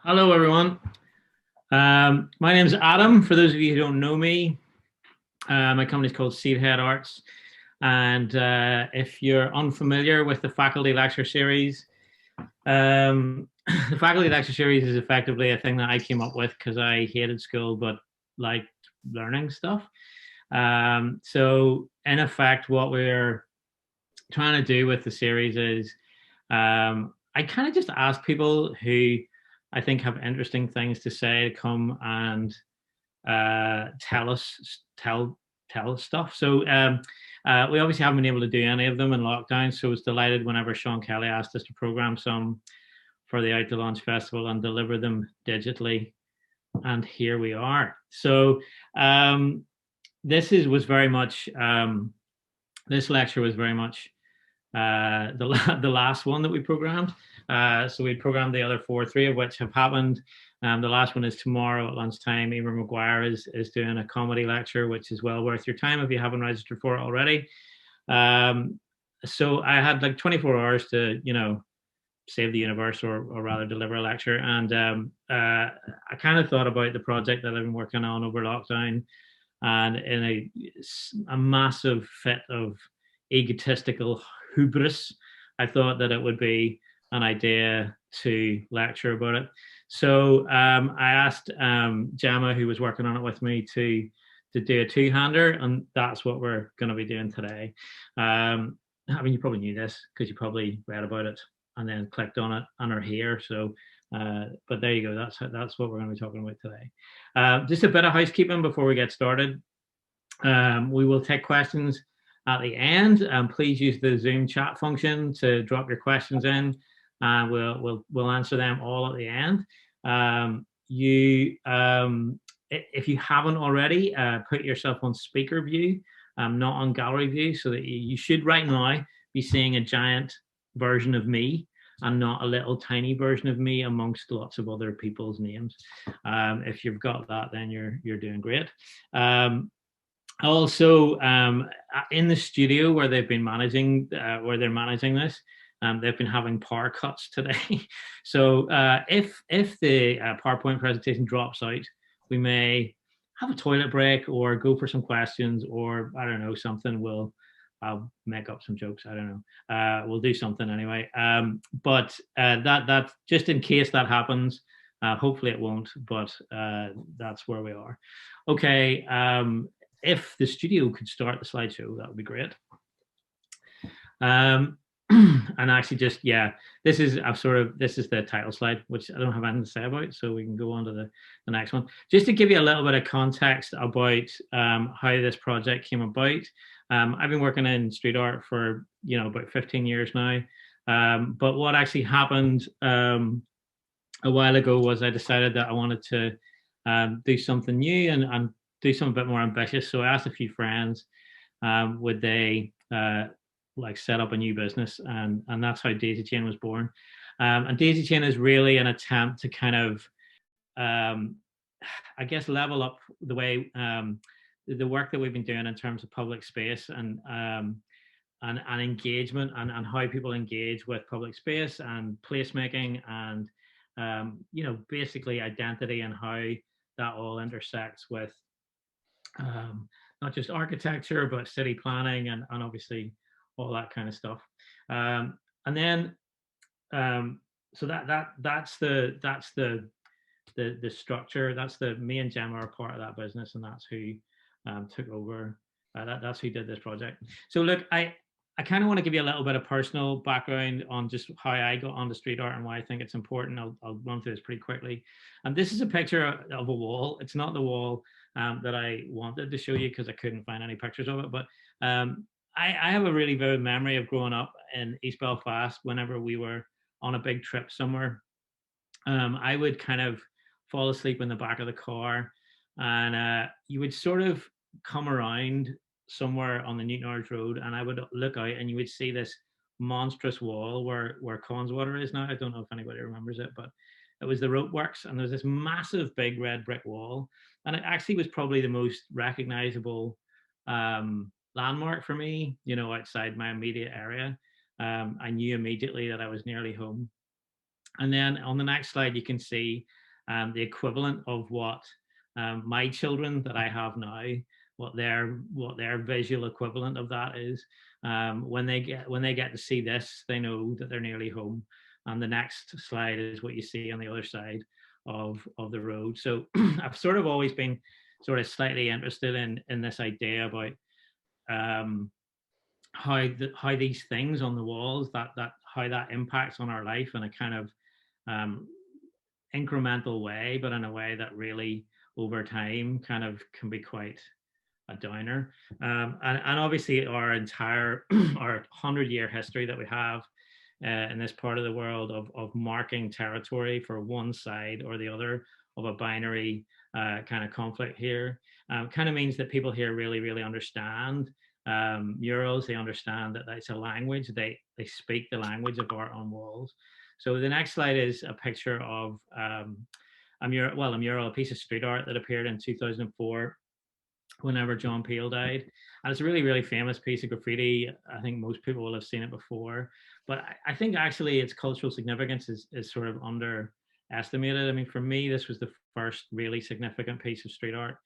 Hello, everyone. My name is Adam. For those of you who don't know me, my company is called Seedhead Arts. And if you're unfamiliar with the faculty lecture series, the faculty lecture series is effectively a thing that I came up with because I hated school but liked learning stuff. So, in effect, what we're trying to do with the series is I kind of just ask people who I think have interesting things to say to come and tell us tell us stuff. So we obviously haven't been able to do any of them in lockdown. So I was delighted whenever Sean Kelly asked us to program some for the Out to Launch Festival and deliver them digitally. And here we are. So this is was very much this lecture was very much the last one that we programmed. So we programmed the other four, three of which have happened. The last one is tomorrow at lunchtime. Emer McGuire is doing a comedy lecture, which is well worth your time if you haven't registered for it already. So I had like 24 hours to, save the universe or rather deliver a lecture. And I kind of thought about the project that I've been working on over lockdown, and in a massive fit of egotistical hubris, I thought that it would be an idea to lecture about it. So I asked Gemma, who was working on it with me, to do a two-hander, and that's what we're going to be doing today. I mean, you probably knew this because you probably read about it and then clicked on it and are here. So, but there you go. That's what we're going to be talking about today. Just a bit of housekeeping before we get started. We will take questions at the end. Please use the Zoom chat function to drop your questions in. We'll answer them all at the end. If you haven't already, put yourself on speaker view, not on gallery view, so that you should right now be seeing a giant version of me and not a little tiny version of me amongst lots of other people's names. If you've got that, then you're doing great. Also, in the studio where they've been managing, where they're managing this, they've been having power cuts today. So if the PowerPoint presentation drops out, we may have a toilet break or go for some questions, or I don't know, something. I'll make up some jokes. I don't know. We'll do something anyway. But that just in case that happens. Hopefully it won't, but that's where we are. Okay. If the studio could start the slideshow, that would be great. And actually just, this is the title slide, which I don't have anything to say about, so we can go on to the next one. Just to give you a little bit of context about how this project came about. I've been working in street art for, about 15 years now. But what actually happened a while ago was I decided that I wanted to do something new and do something a bit more ambitious. So I asked a few friends, would they set up a new business, and that's how Daisy Chain was born. And Daisy Chain is really an attempt to kind of, I guess, level up the way the work that we've been doing in terms of public space and engagement and how people engage with public space and placemaking and basically identity and how that all intersects with not just architecture but city planning and obviously all that kind of stuff. And then so that's the structure. That's the me and Gemma are part of that business, and that's who took over. That's who did this project. So look, I kind of want to give you a little bit of personal background on just how I got onto street art and why I think it's important. I'll run through this pretty quickly. And this is a picture of a wall. It's not the wall that I wanted to show you because I couldn't find any pictures of it. But I have a really vivid memory of growing up in East Belfast. Whenever we were on a big trip somewhere, I would kind of fall asleep in the back of the car, and you would sort of come around somewhere on the Newtonards Road, and I would look out, and you would see this monstrous wall where Conswater is now. I don't know if anybody remembers it, but it was the rope works, and there's this massive big red brick wall, and it actually was probably the most recognizable landmark for me, outside my immediate area. I knew immediately that I was nearly home. And then on the next slide, you can see the equivalent of what my children that I have now, what their visual equivalent of that is. When they get to see this, they know that they're nearly home. And the next slide is what you see on the other side of the road. So I've sort of always been sort of slightly interested in this idea about how these things on the walls that how that impacts on our life in a kind of um, incremental way, but in a way that really over time kind of can be quite a downer. And obviously our entire our 100-year history that we have in this part of the world of marking territory for one side or the other of a binary kind of conflict here kind of means that people here really, really understand murals. They understand that it's a language. They speak the language of art on walls. So the next slide is a picture of a mural, a piece of street art that appeared in 2004 whenever John Peel died. And it's a really, really famous piece of graffiti. I think most people will have seen it before. But I think actually its cultural significance is sort of underestimated. I mean, for me, this was the first really significant piece of street art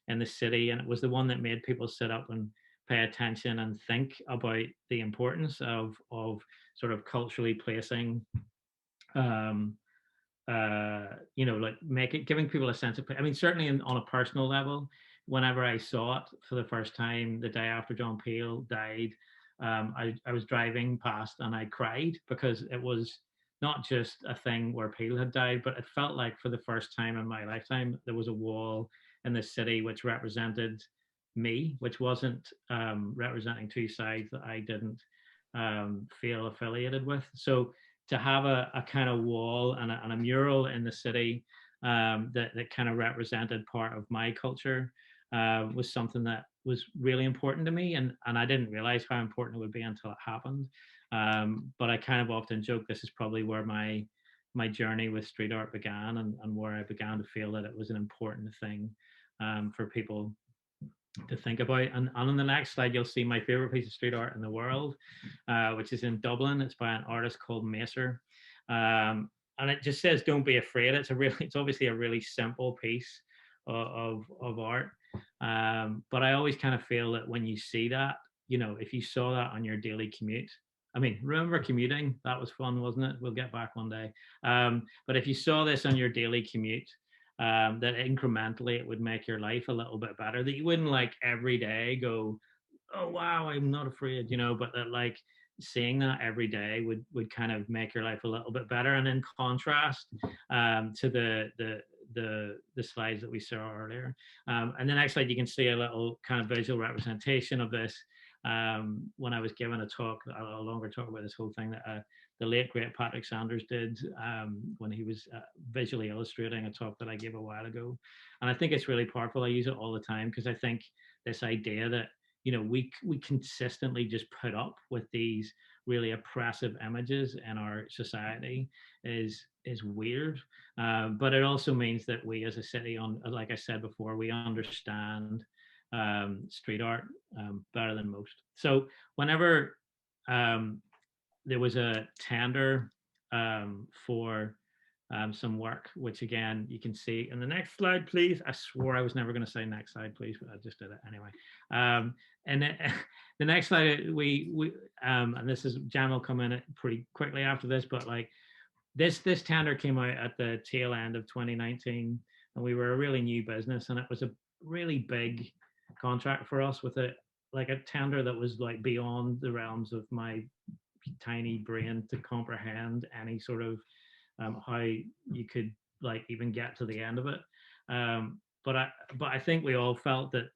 in the city. And it was the one that made people sit up and pay attention and think about the importance of sort of culturally placing um, like giving people a sense of, I mean, certainly on a personal level, whenever I saw it for the first time the day after John Peel died, I was driving past and I cried because it was not just a thing where Peel had died, but it felt like for the first time in my lifetime, there was a wall in the city which represented me, which wasn't representing two sides that I didn't feel affiliated with. So to have a kind of wall and a mural in the city that kind of represented part of my culture was something that was really important to me, and I didn't realize how important it would be until it happened. But I kind of often joke this is probably where my journey with street art began, and where I began to feel that it was an important thing for people to think about. And on the next slide, you'll see my favorite piece of street art in the world, which is in Dublin. It's by an artist called Macer. And it just says, "Don't be afraid." It's obviously a really simple piece of art. But I always kind of feel that when you see that, if you saw that on your daily commute, I mean, remember commuting? That was fun, wasn't it? We'll get back one day. But if you saw this on your daily commute, that incrementally it would make your life a little bit better. That you wouldn't like every day go, "Oh wow, I'm not afraid," but that like seeing that every day would kind of make your life a little bit better. And in contrast to the slides that we saw earlier, and the next slide you can see a little kind of visual representation of this. When I was given a talk, a longer talk about this whole thing that the late great Patrick Sanders did when he was visually illustrating a talk that I gave a while ago. And I think it's really powerful. I use it all the time because I think this idea that we consistently just put up with these really oppressive images in our society is weird, but it also means that we as a city, like I said before, we understand street art better than most. So whenever there was a tender for some work, which again you can see in the next slide, please. I swore I was never going to say next slide, please, but I just did it anyway. And the next slide, we and this is Gemma will come in pretty quickly after this, but like this tender came out at the tail end of 2019, and we were a really new business, and it was a really big contract for us with a tender that was like beyond the realms of my tiny brain to comprehend any sort of how you could like even get to the end of it. But I think we all felt that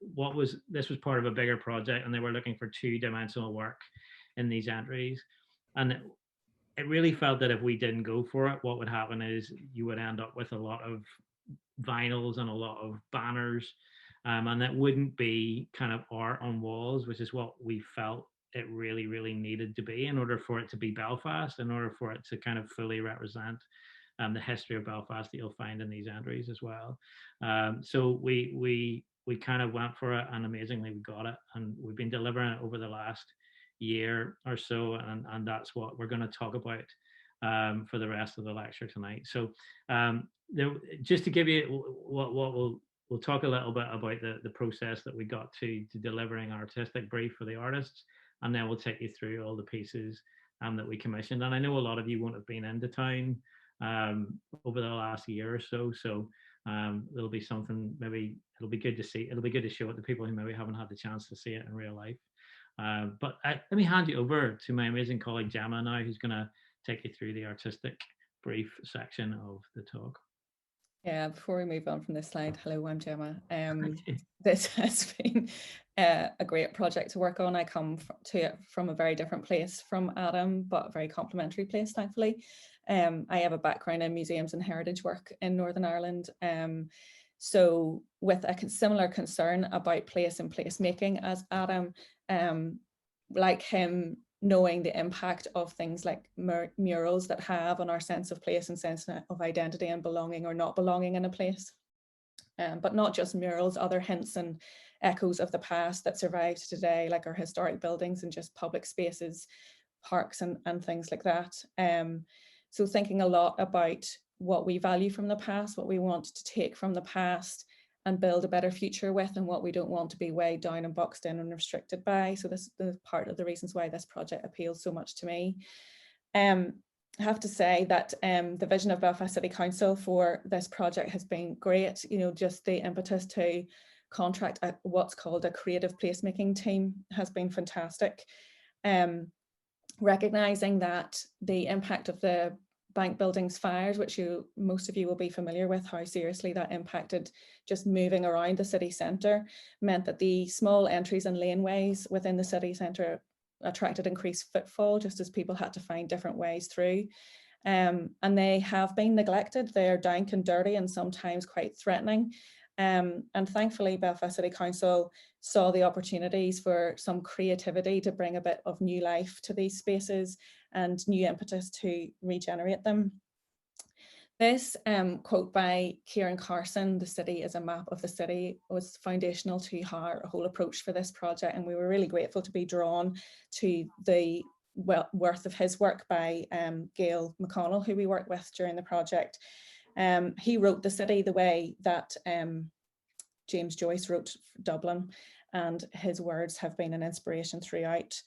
this was part of a bigger project, and they were looking for two-dimensional work in these entries, and it really felt that if we didn't go for it, what would happen is you would end up with a lot of vinyls and a lot of banners, and that wouldn't be kind of art on walls, which is what we felt it really, really needed to be in order for it to be Belfast, in order for it to kind of fully represent the history of Belfast that you'll find in these entries as well. So we kind of went for it, and amazingly we got it, and we've been delivering it over the last year or so, and that's what we're going to talk about for the rest of the lecture tonight. So just to give you what we'll talk a little bit about the process that we got to delivering our artistic brief for the artists, and then we'll take you through all the pieces that we commissioned. And I know a lot of you won't have been into town over the last year or so, so there'll be something, maybe it'll be good to see, it'll be good to show it to people who maybe haven't had the chance to see it in real life. But let me hand you over to my amazing colleague Gemma now, who's going to take you through the artistic brief section of the talk. Yeah, before we move on from this slide, hello, I'm Gemma. This has been a great project to work on. I come to it from a very different place from Adam, but a very complementary place, thankfully. I have a background in museums and heritage work in Northern Ireland. So with a similar concern about place and placemaking as Adam, like him, knowing the impact of things like murals that have on our sense of place and sense of identity and belonging or not belonging in a place. But not just murals, other hints and echoes of the past that survive today, like our historic buildings and just public spaces, parks and things like that. So thinking a lot about what we value from the past, what we want to take from the past and build a better future with, and what we don't want to be weighed down and boxed in and restricted by. So this is part of the reasons why this project appeals so much to me. I have to say that the vision of Belfast City Council for this project has been great. You know, just the impetus to contract what's called a creative placemaking team has been fantastic. Recognizing that the impact of the bank buildings fires, which most of you will be familiar with, how seriously that impacted just moving around the city centre, meant that the small entries and laneways within the city centre attracted increased footfall, just as people had to find different ways through. And they have been neglected. They're dank and dirty and sometimes quite threatening. And thankfully, Belfast City Council saw the opportunities for some creativity to bring a bit of new life to these spaces and new impetus to regenerate them. This quote by Kieran Carson, "The city is a map of the city," was foundational to our whole approach for this project. And we were really grateful to be drawn to the worth of his work by Gail McConnell, who we worked with during the project. He wrote the city the way that James Joyce wrote Dublin, and his words have been an inspiration throughout.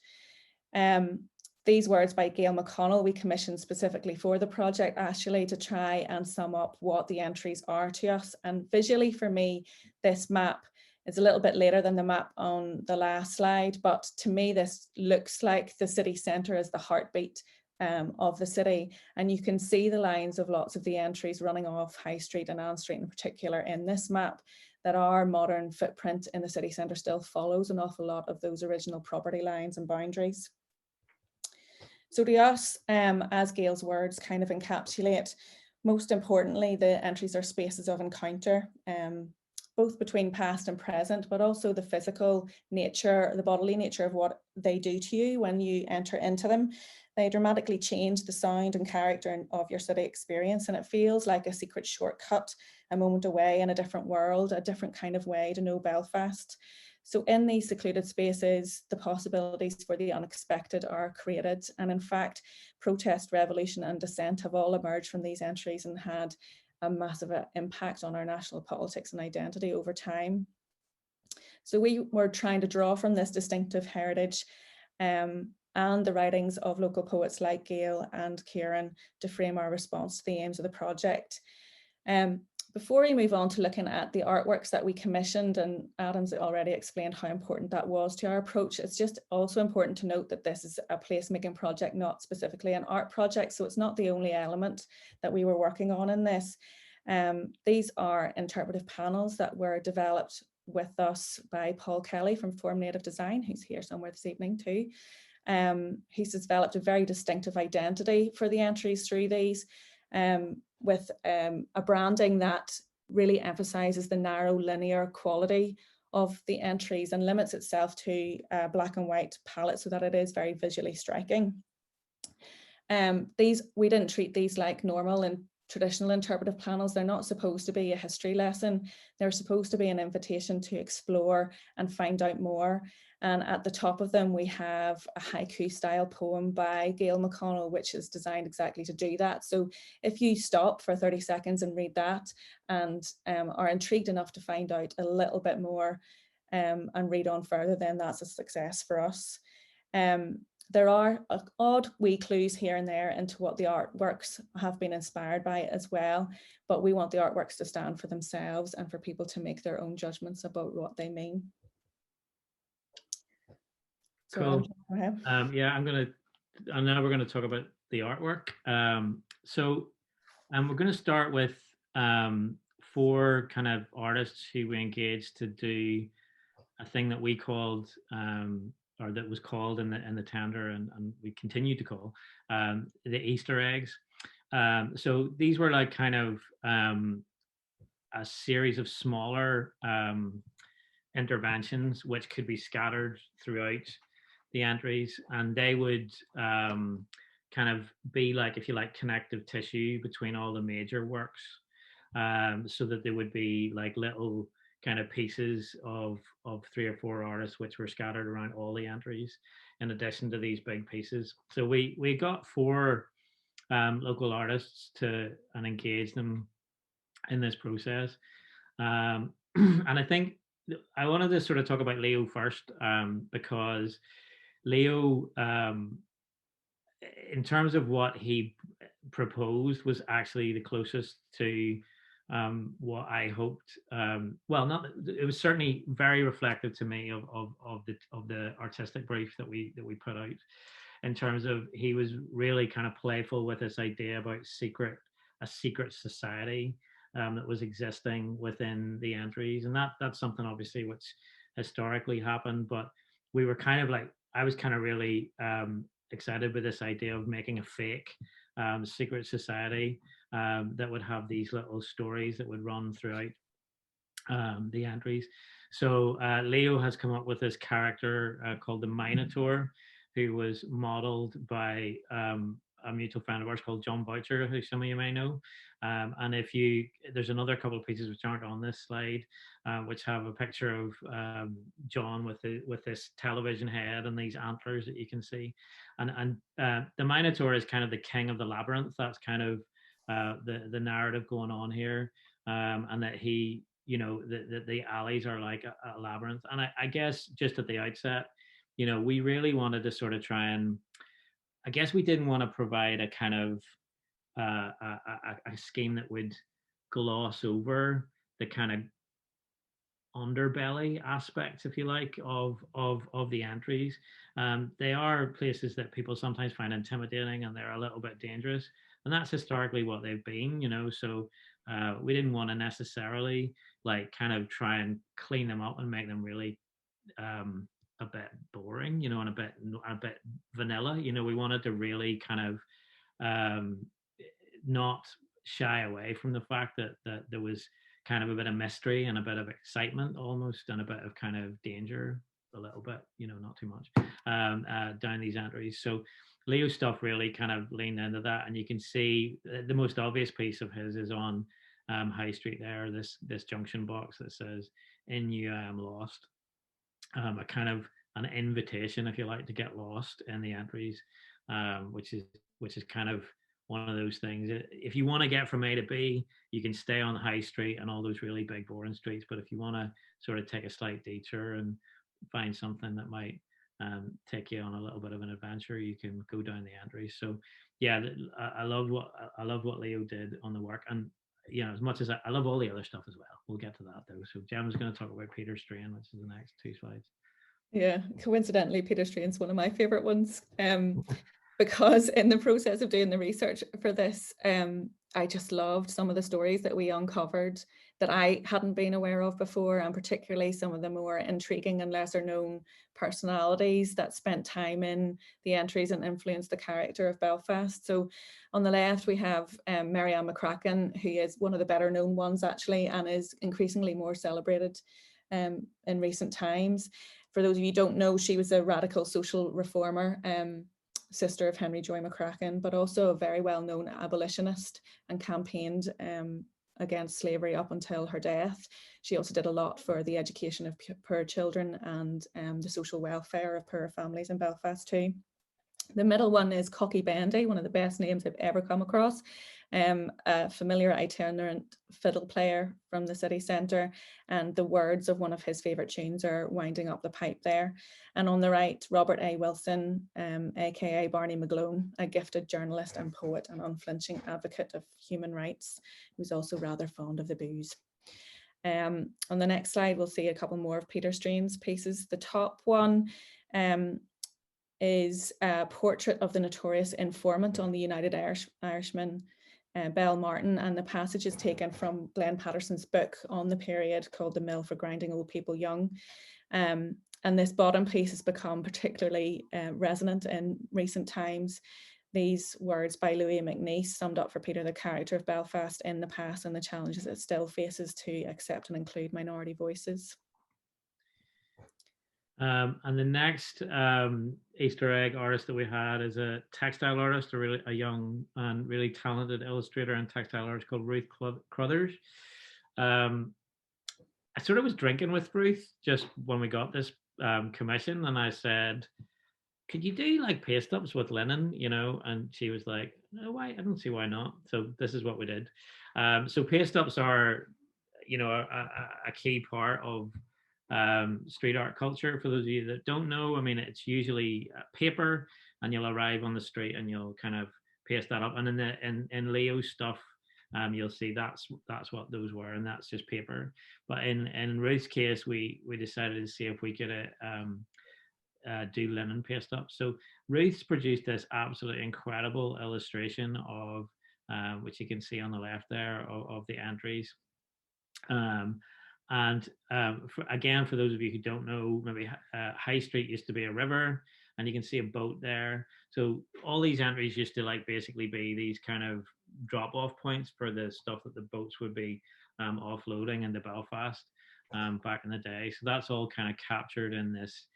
These words by Gail McConnell we commissioned specifically for the project, actually, to try and sum up what the entries are to us. And visually for me, this map is a little bit later than the map on the last slide, but to me this looks like the city centre as the heartbeat of the city. And you can see the lines of lots of the entries running off High Street and Ann Street in particular in this map, that our modern footprint in the city centre still follows an awful lot of those original property lines and boundaries. So to us, as Gail's words kind of encapsulate, most importantly, the entries are spaces of encounter, both between past and present, but also the physical nature, the bodily nature of what they do to you when you enter into them. They dramatically change the sound and character of your city experience, and it feels like a secret shortcut, a moment away in a different world, a different kind of way to know Belfast. So in these secluded spaces, the possibilities for the unexpected are created. And in fact, protest, revolution and dissent have all emerged from these entries and had a massive impact on our national politics and identity over time. So we were trying to draw from this distinctive heritage and the writings of local poets like Gail and Kieran to frame our response to the aims of the project. Before we move on to looking at the artworks that we commissioned, and Adam's already explained how important that was to our approach, it's just also important to note that this is a placemaking project, not specifically an art project, so it's not the only element that we were working on in this. These are interpretive panels that were developed with us by Paul Kelly from Form Native Design, who's here somewhere this evening too. He's developed a very distinctive identity for the entries through these, with a branding that really emphasizes the narrow linear quality of the entries and limits itself to a black and white palette so that it is very visually striking. We didn't treat these like normal and traditional interpretive panels. They're not supposed to be a history lesson. They're supposed to be an invitation to explore and find out more. And at the top of them, we have a haiku style poem by Gail McConnell, which is designed exactly to do that. So if you stop for 30 seconds and read that and are intrigued enough to find out a little bit more and read on further, then that's a success for us. There are odd wee clues here and there into what the artworks have been inspired by as well, but we want the artworks to stand for themselves and for people to make their own judgments about what they mean. So cool. Yeah, now we're gonna talk about the artwork. So we're gonna start with 4 kind of artists who we engaged to do a thing that we called or that was called in the tender, and we continue to call the Easter eggs. So these were like kind of a series of smaller interventions which could be scattered throughout the entries, and they would kind of be like, if you like, connective tissue between all the major works, so that there would be like little kind of pieces of 3 or 4 artists which were scattered around all the entries in addition to these big pieces. So we got 4 local artists and engage them in this process, and I think I wanted to sort of talk about Leo first, because Leo, in terms of what he proposed, was actually the closest to what I hoped. Well, not, it was certainly very reflective to me of the artistic brief that we put out, in terms of he was really kind of playful with this idea about a secret society that was existing within the entries, and that's something obviously which historically happened, but we were kind of like, I was kind of really excited with this idea of making a fake secret society that would have these little stories that would run throughout the entries. So Leo has come up with this character called the Minotaur, who was modeled by a mutual friend of ours called John Boucher, who some of you may know. And there's another couple of pieces which aren't on this slide, which have a picture of John with this television head and these antlers that you can see. And the Minotaur is kind of the king of the labyrinth. That's kind of the narrative going on here, and that he, the alleys are like a labyrinth. And I guess just at the outset, we really wanted to sort of try and, I guess we didn't want to provide a kind of a scheme that would gloss over the kind of underbelly aspects, if you like, of the entries. They are places that people sometimes find intimidating, and they're a little bit dangerous, and that's historically what they've been, so we didn't want to necessarily like kind of try and clean them up and make them really a bit boring, and a bit vanilla. We wanted to really kind of not shy away from the fact that there was kind of a bit of mystery and a bit of excitement almost, and a bit of kind of danger, a little bit, not too much, down these entries. So Leo's stuff really kind of leaned into that, and you can see the most obvious piece of his is on High Street there, this junction box that says, "In you I am lost." A kind of an invitation, if you like, to get lost in the entries, which is kind of one of those things. If you want to get from A to B, you can stay on High Street and all those really big boring streets, but if you want to sort of take a slight detour and find something that might take you on a little bit of an adventure, you can go down the entries. So yeah, I love what Leo did on the work, and as much as I love all the other stuff as well. We'll get to that though. So Gemma's going to talk about Peter's Strain, which is the next 2 slides. Yeah, coincidentally, Peter's Strain's one of my favorite ones. Because in the process of doing the research for this, I just loved some of the stories that we uncovered that I hadn't been aware of before, and particularly some of the more intriguing and lesser known personalities that spent time in the entries and influenced the character of Belfast. So on the left, we have Mary-Ann McCracken, who is one of the better known ones actually, and is increasingly more celebrated in recent times. For those of you who don't know, she was a radical social reformer sister of Henry Joy McCracken, but also a very well-known abolitionist and campaigned against slavery up until her death. She also did a lot for the education of poor children and the social welfare of poor families in Belfast too. The middle one is Cocky Bendy, one of the best names I've ever come across. A familiar itinerant fiddle player from the city centre, and the words of one of his favourite tunes are winding up the pipe there. And on the right, Robert A. Wilson, aka Barney McGlone, a gifted journalist and poet and unflinching advocate of human rights, who's also rather fond of the booze. On the next slide, we'll see a couple more of Peter Strain's pieces. The top one is a portrait of the notorious informant on the United Irishman, Bell Martin, and the passage is taken from Glenn Patterson's book on the period called The Mill for Grinding Old People Young. And this bottom piece has become particularly resonant in recent times. These words by Louis McNeice summed up for Peter the character of Belfast in the past and the challenges it still faces to accept and include minority voices. And the next Easter egg artist that we had is a textile artist, a young and really talented illustrator and textile artist called Ruth Cruthers. I sort of was drinking with Ruth just when we got this commission, and I said, could you do like paste ups with linen, you know? And she was like, no, why? I don't see why not. So this is what we did. So paste ups are, you know, a key part of street art culture. For those of you that don't know, I mean, it's usually paper, and you'll arrive on the street and you'll kind of paste that up. And in Leo's stuff, you'll see that's what those were, and that's just paper. But in Ruth's case, we decided to see if we could do linen paste up. So Ruth's produced this absolutely incredible illustration of which you can see on the left there of the entries. Again, for those of you who don't know, maybe High Street used to be a river, and you can see a boat there. So all these entries used to like basically be these kind of drop-off points for the stuff that the boats would be offloading into Belfast back in the day. So that's all kind of captured in this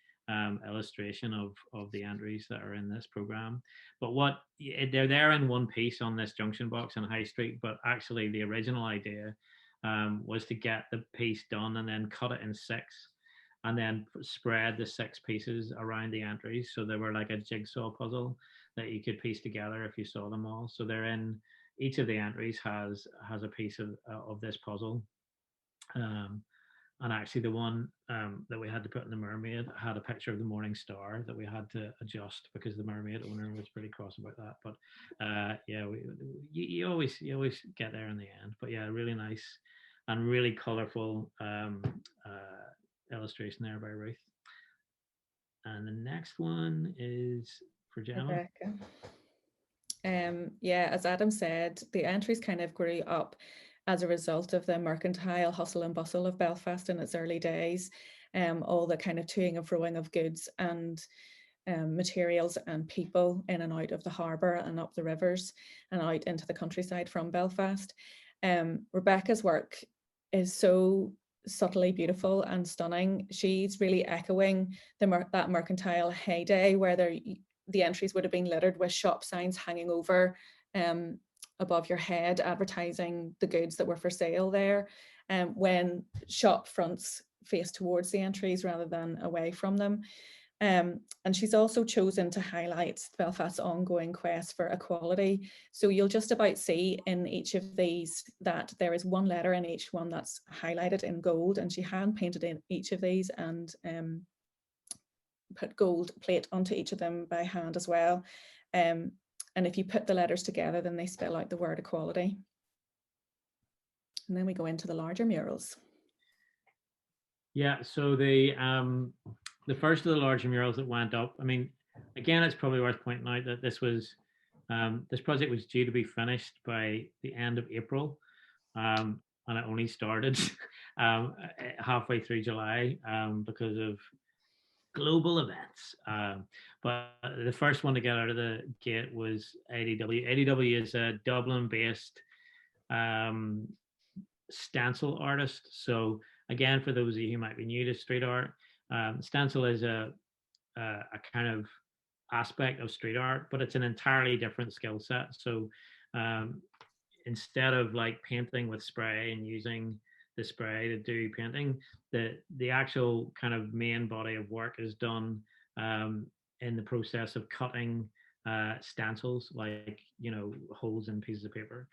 illustration of the entries that are in this program. But they're there in one piece on this junction box in High Street, but actually the original idea was to get the piece done and then cut it in six and then spread the 6 pieces around the entries. So they were like a jigsaw puzzle that you could piece together if you saw them all. So they're in, each of the entries has a piece of this puzzle. And actually the one that we had to put in the mermaid had a picture of the morning star that we had to adjust because the mermaid owner was pretty cross about that. But yeah, you always get there in the end. But yeah, really nice and really colourful illustration there by Ruth. And the next one is for Gemma. Yeah, as Adam said, the entries kind of grew up as a result of the mercantile hustle and bustle of Belfast in its early days, all the kind of toing and froing of goods and materials and people in and out of the harbour and up the rivers and out into the countryside from Belfast. Rebecca's work is so subtly beautiful and stunning. She's really echoing that mercantile heyday where the entries would have been littered with shop signs hanging over above your head advertising the goods that were for sale there, when shop fronts face towards the entries rather than away from them. And she's also chosen to highlight Belfast's ongoing quest for equality. So you'll just about see in each of these that there is one letter in each one that's highlighted in gold, and she hand painted in each of these and put gold plate onto each of them by hand as well. And if you put the letters together, then they spell out the word equality. And then we go into the larger murals. Yeah, so the first of the larger murals that went up, I mean, again, it's probably worth pointing out that this project was due to be finished by the end of April, and it only started halfway through July because of global events. But the first one to get out of the gate was ADW. ADW is a Dublin-based stencil artist. So again, for those of you who might be new to street art, stencil is a kind of aspect of street art, but it's an entirely different skill set. So instead of like painting with spray and using the spray to do painting, the actual kind of main body of work is done in the process of cutting stencils, like, you know, holes in pieces of paper.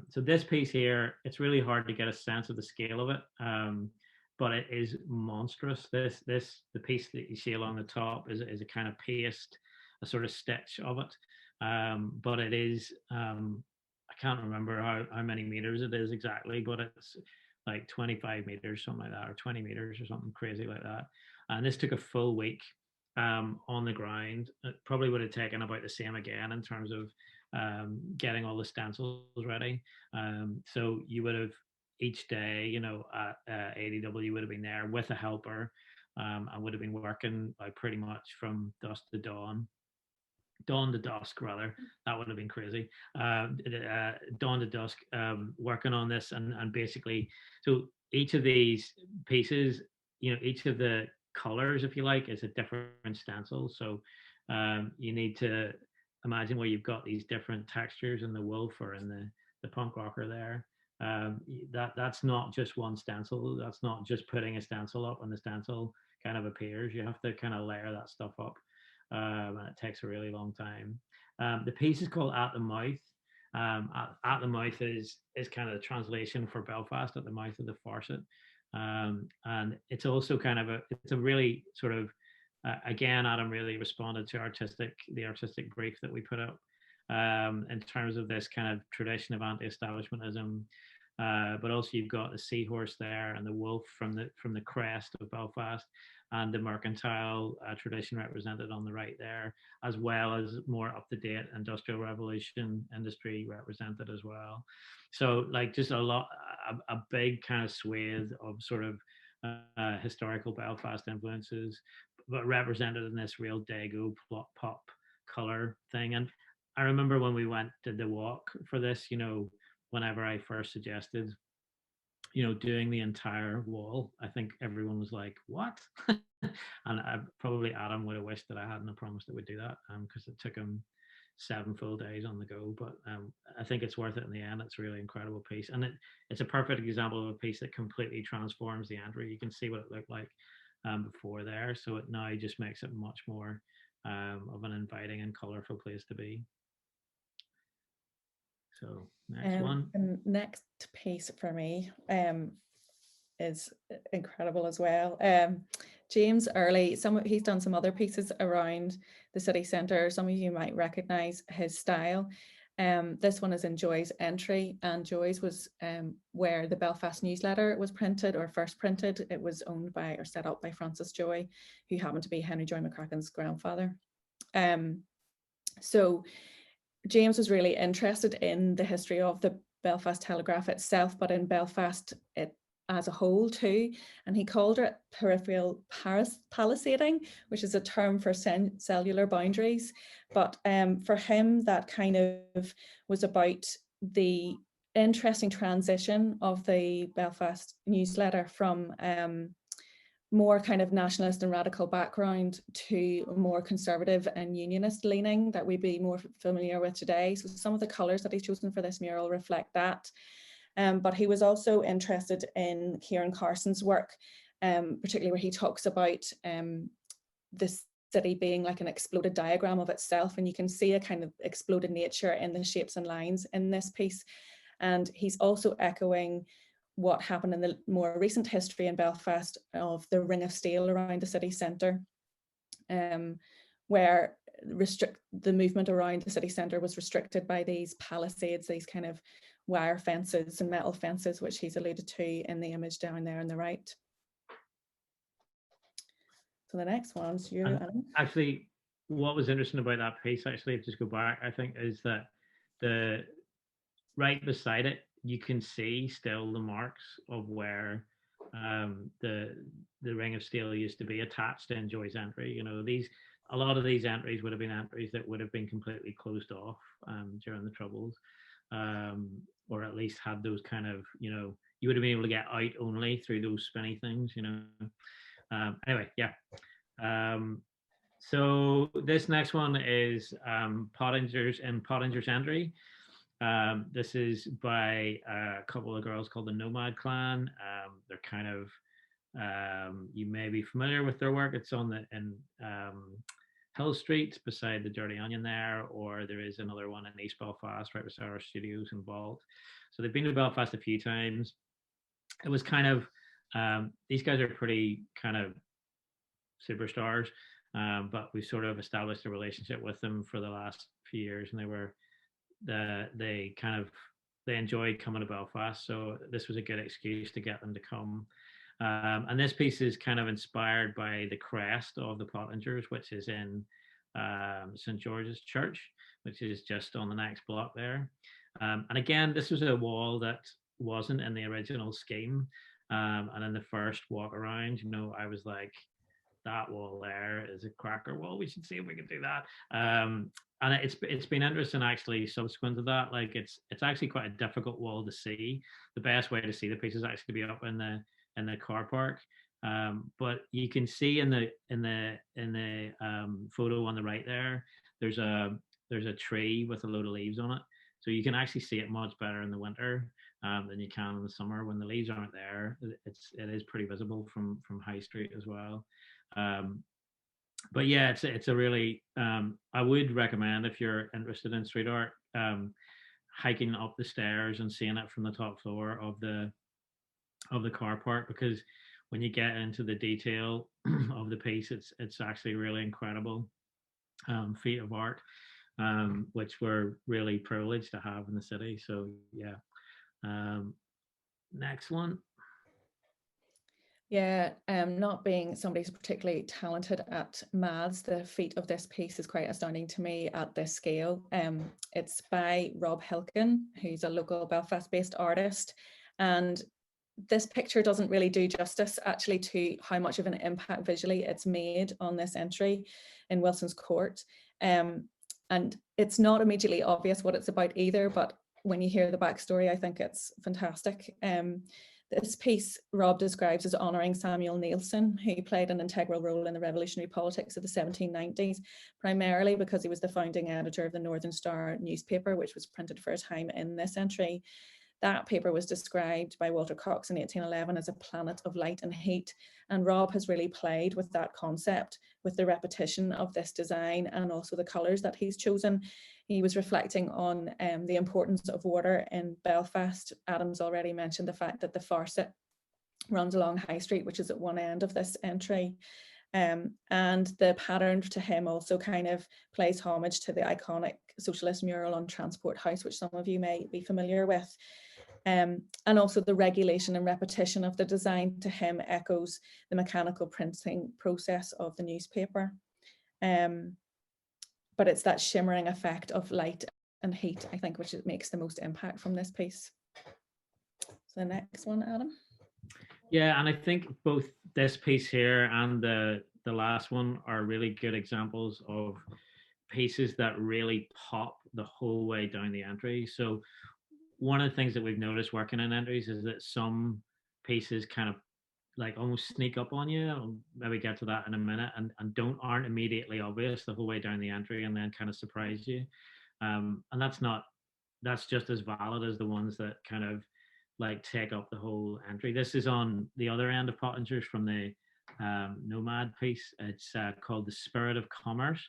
So this piece here, it's really hard to get a sense of the scale of it, but it is monstrous. The piece that you see along the top is a kind of paste, a sort of stitch of it, but it is I can't remember how many meters it is exactly, but it's like 25 meters, something like that, or 20 meters or something crazy like that. And this took a full week on the ground. It probably would have taken about the same again in terms of getting all the stencils ready. So you would have each day, you know, at ADW would have been there with a helper, and would have been working like pretty much from dusk to dawn. Dawn to dusk, rather. That would have been crazy. Dawn to dusk, working on this, and basically, so each of these pieces, you know, each of the colors, if you like, is a different stencil. So you need to imagine where you've got these different textures in the wolf or in the punk rocker there. That's not just one stencil. That's not just putting a stencil up and the stencil kind of appears. You have to kind of layer that stuff up. And it takes a really long time. The piece is called At the Mouth. At the Mouth is kind of the translation for Belfast, at the mouth of the Farset. And it's also kind of it's a really sort of, again, Adam really responded to the artistic brief that we put up in terms of this kind of tradition of anti-establishmentism. But also you've got the seahorse there and the wolf from the crest of Belfast, and the mercantile tradition represented on the right there, as well as more up-to-date industrial revolution industry represented as well. So like just a big kind of swathe of sort of historical Belfast influences, but represented in this real Dago pop color thing. And I remember when we did the walk for this, you know, whenever I first suggested, you know, doing the entire wall, I think everyone was like, what? And probably Adam would have wished that I hadn't promised that we'd do that, because it took him 7 full days on the go. But I think it's worth it in the end. It's a really incredible piece. And it's a perfect example of a piece that completely transforms the entry. You can see what it looked like before there. So it now just makes it much more of an inviting and colourful place to be. So next one. And next piece for me is incredible as well. James Early, he's done some other pieces around the city centre. Some of you might recognise his style. This one is in Joy's entry, and Joy's was where the Belfast newsletter was printed or first printed. It was owned by or set up by Francis Joy, who happened to be Henry Joy McCracken's grandfather. So James was really interested in the history of the Belfast Telegraph itself, but in Belfast as a whole too, and he called it peripheral palisading, which is a term for cellular boundaries. But for him, that kind of was about the interesting transition of the Belfast newsletter from more kind of nationalist and radical background to more conservative and unionist leaning that we'd be more familiar with today. So some of the colours that he's chosen for this mural reflect that. But he was also interested in Kieran Carson's work, particularly where he talks about the city being like an exploded diagram of itself. And you can see a kind of exploded nature in the shapes and lines in this piece. And he's also echoing what happened in the more recent history in Belfast of the ring of steel around the city centre, where the movement around the city centre was restricted by these palisades, these kind of wire fences and metal fences, which he's alluded to in the image down there on the right. So the next one's you, Adam. Actually, what was interesting about that piece, actually, if just go back, I think, is that right beside it, you can see still the marks of where the ring of steel used to be attached in Joy's entry. You know, a lot of these entries would have been entries that would have been completely closed off during the Troubles, or at least had those kind of, you know, you would have been able to get out only through those spinny things, you know. Anyway, yeah. So this next one is Pottinger's in Pottinger's Entry. This is by a couple of girls called the Nomad Clan. They're kind of you may be familiar with their work. It's on the in Hill Street beside the Dirty Onion there, or there is another one in East Belfast right beside our studios in Vault. So they've been to Belfast a few times. It was kind of these guys are pretty kind of superstars, but we sort of established a relationship with them for the last few years, and they kind of they enjoyed coming to Belfast, so this was a good excuse to get them to come. And this piece is kind of inspired by the crest of the Pottingers, which is in St. George's Church, which is just on the next block there. And again, this was a wall that wasn't in the original scheme. And in the first walk around, I was like, that wall there is a cracker wall. We should see if we can do that. And it's been interesting actually subsequent to that. Like it's actually quite a difficult wall to see. The best way to see the piece is actually to be up in the car park. But you can see in the photo on the right there, there's a tree with a load of leaves on it. So you can actually see it much better in the winter than you can in the summer. When the leaves aren't there, it is pretty visible from High Street as well. But yeah, it's a really I would recommend if you're interested in street art, hiking up the stairs and seeing it from the top floor of the car park, because when you get into the detail of the piece, it's actually really incredible feat of art, which we're really privileged to have in the city. So yeah, next one. Yeah, not being somebody who's particularly talented at maths, the feat of this piece is quite astounding to me at this scale. It's by Rob Hilkin, who's a local Belfast-based artist, and this picture doesn't really do justice actually to how much of an impact visually it's made on this entry in Wilson's Court. And it's not immediately obvious what it's about either, but when you hear the backstory, I think it's fantastic. This piece Rob describes as honouring Samuel Neilson, who played an integral role in the revolutionary politics of the 1790s, primarily because he was the founding editor of the Northern Star newspaper, which was printed for a time in this entry. That paper was described by Walter Cox in 1811 as a planet of light and heat, and Rob has really played with that concept, with the repetition of this design and also the colours that he's chosen. He was reflecting on the importance of water in Belfast. Adam's already mentioned the fact that the Farset runs along High Street, which is at one end of this entry. And the pattern to him also kind of plays homage to the iconic socialist mural on Transport House, which some of you may be familiar with. And also the regulation and repetition of the design to him echoes the mechanical printing process of the newspaper. But it's that shimmering effect of light and heat, I think, which makes the most impact from this piece. So the next one, Adam. Yeah, and I think both this piece here and the last one are really good examples of pieces that really pop the whole way down the entry. So one of the things that we've noticed working in entries is that some pieces kind of like almost sneak up on you. I'll maybe get to that in a minute, and aren't immediately obvious the whole way down the entry, and then kind of surprise you. And that's just as valid as the ones that kind of like take up the whole entry. This is on the other end of Pottingers from the Nomad piece. It's called The Spirit of Commerce.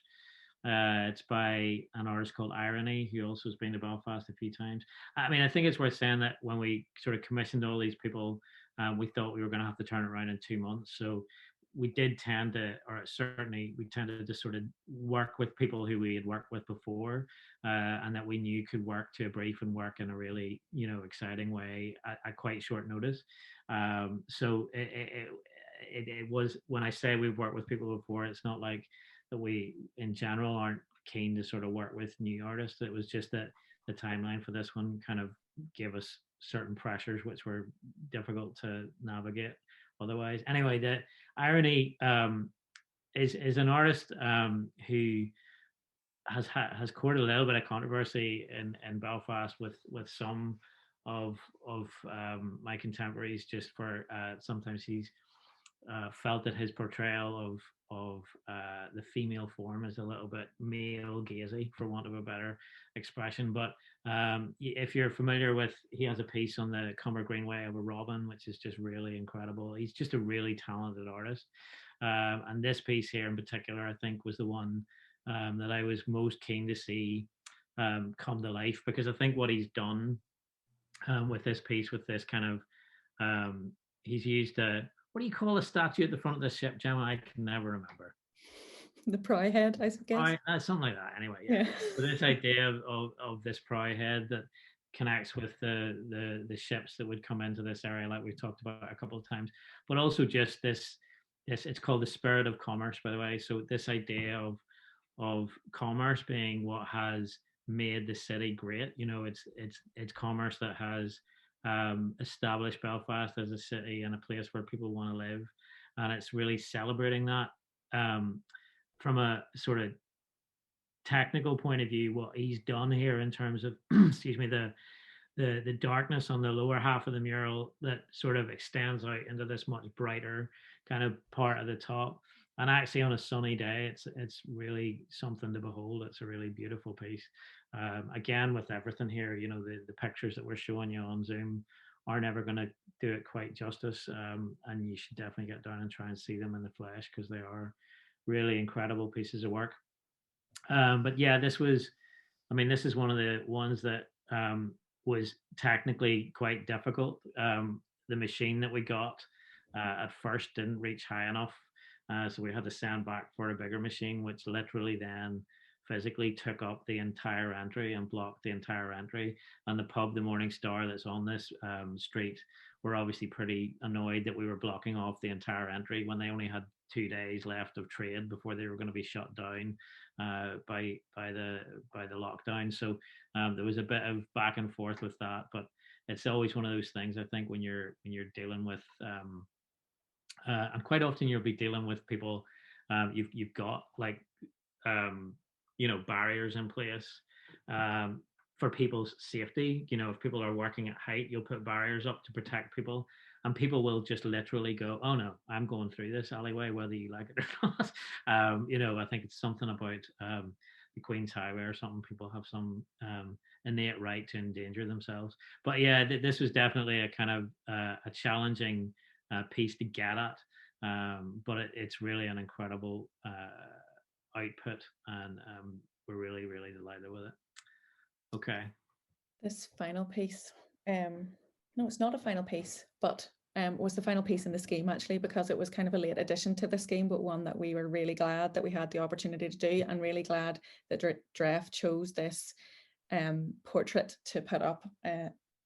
It's by an artist called Irony, who also has been to Belfast a few times. I mean, I think it's worth saying that when we sort of commissioned all these people, we thought we were going to have to turn it around in 2 months. So we did tend to, or certainly we tended to sort of work with people who we had worked with before, and that we knew could work to a brief and work in a really, exciting way at quite short notice. So it was, when I say we've worked with people before, it's not like that we in general aren't keen to sort of work with new artists. It was just that the timeline for this one kind of gave us certain pressures which were difficult to navigate otherwise. Anyway, the Irony is an artist who has courted a little bit of controversy in Belfast with some of my contemporaries, just for sometimes he's felt that his portrayal of the female form is a little bit male gazy, for want of a better expression. But if you're familiar with, he has a piece on the Cumber Greenway of a Robin, which is just really incredible. He's just a really talented artist. And this piece here in particular, I think, was the one that I was most keen to see come to life, because I think what he's done with this piece, with this kind of, he's used a, what do you call a statue at the front of the ship, Gemma? I can never remember. The prow head, I guess. Something like that. Anyway, yeah. But this idea of this prow head that connects with the ships that would come into this area, like we've talked about a couple of times, but also just this it's called the spirit of commerce, by the way. So this idea of commerce being what has made the city great. You know, it's commerce that has established Belfast as a city and a place where people want to live, and it's really celebrating that. From a sort of technical point of view, what he's done here in terms of excuse me, the darkness on the lower half of the mural that sort of extends out into this much brighter kind of part at the top. And actually, on a sunny day, it's really something to behold. It's a really beautiful piece. Again, with everything here, you know, the pictures that we're showing you on Zoom are never going to do it quite justice. And you should definitely get down and try and see them in the flesh, because they are really incredible pieces of work. But yeah, this is one of the ones that was technically quite difficult. The machine that we got at first didn't reach high enough. So we had to send back for a bigger machine, which literally then physically took up the entire entry and blocked the entire entry. And the pub, the Morning Star, that's on this street, were obviously pretty annoyed that we were blocking off the entire entry when they only had 2 days left of trade before they were going to be shut down by the lockdown. So there was a bit of back and forth with that, but it's always one of those things, I think, when you're dealing with and quite often you'll be dealing with people, you've got like you know, barriers in place for people's safety. You know, if people are working at height, you'll put barriers up to protect people, and people will just literally go, "Oh no, I'm going through this alleyway, whether you like it or not." You know, I think it's something about the Queen's Highway or something. People have some innate right to endanger themselves. But yeah, this was definitely a kind of a challenging piece to get at, but it's really an incredible output, and we're really, really delighted with it. Okay. This final piece, no, it's not a final piece, but was the final piece in the scheme, actually, because it was kind of a late addition to the scheme, but one that we were really glad that we had the opportunity to do, and really glad that Dref chose this portrait to put up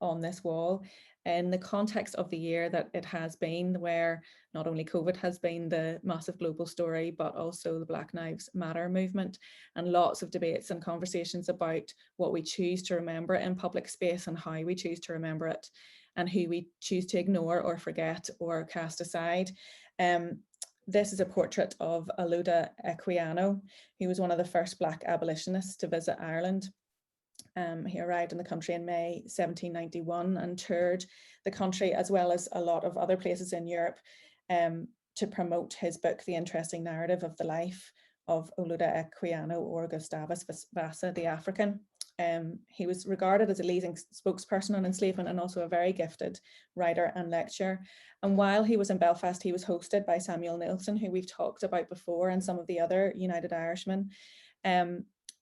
on this wall in the context of the year that it has been, where not only COVID has been the massive global story, but also the Black Lives Matter movement, and lots of debates and conversations about what we choose to remember in public space and how we choose to remember it, and who we choose to ignore or forget or cast aside. This is a portrait of Olaudah Equiano, who was one of the first Black abolitionists to visit Ireland. He arrived in the country in May 1791 and toured the country, as well as a lot of other places in Europe, to promote his book, The Interesting Narrative of the Life of Olaudah Equiano, or Gustavus Vassa the African. He was regarded as a leading spokesperson on enslavement, and also a very gifted writer and lecturer. And while he was in Belfast, he was hosted by Samuel Nilsson, who we've talked about before, and some of the other United Irishmen.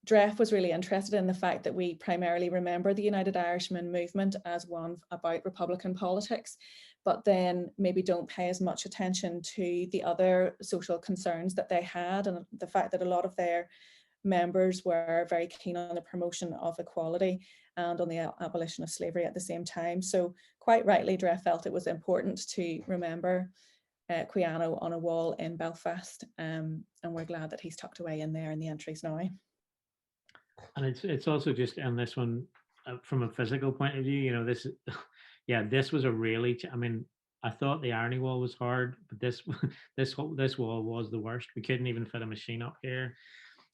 Dref was really interested in the fact that we primarily remember the United Irishman movement as one about Republican politics, but then maybe don't pay as much attention to the other social concerns that they had, and the fact that a lot of their members were very keen on the promotion of equality and on the abolition of slavery at the same time. So quite rightly, Dref felt it was important to remember Equiano on a wall in Belfast, and we're glad that he's tucked away in there in the entries now. And it's also just on this one, from a physical point of view, you know, this was a really, I mean, I thought the irony wall was hard, but this wall was the worst. We couldn't even fit a machine up here,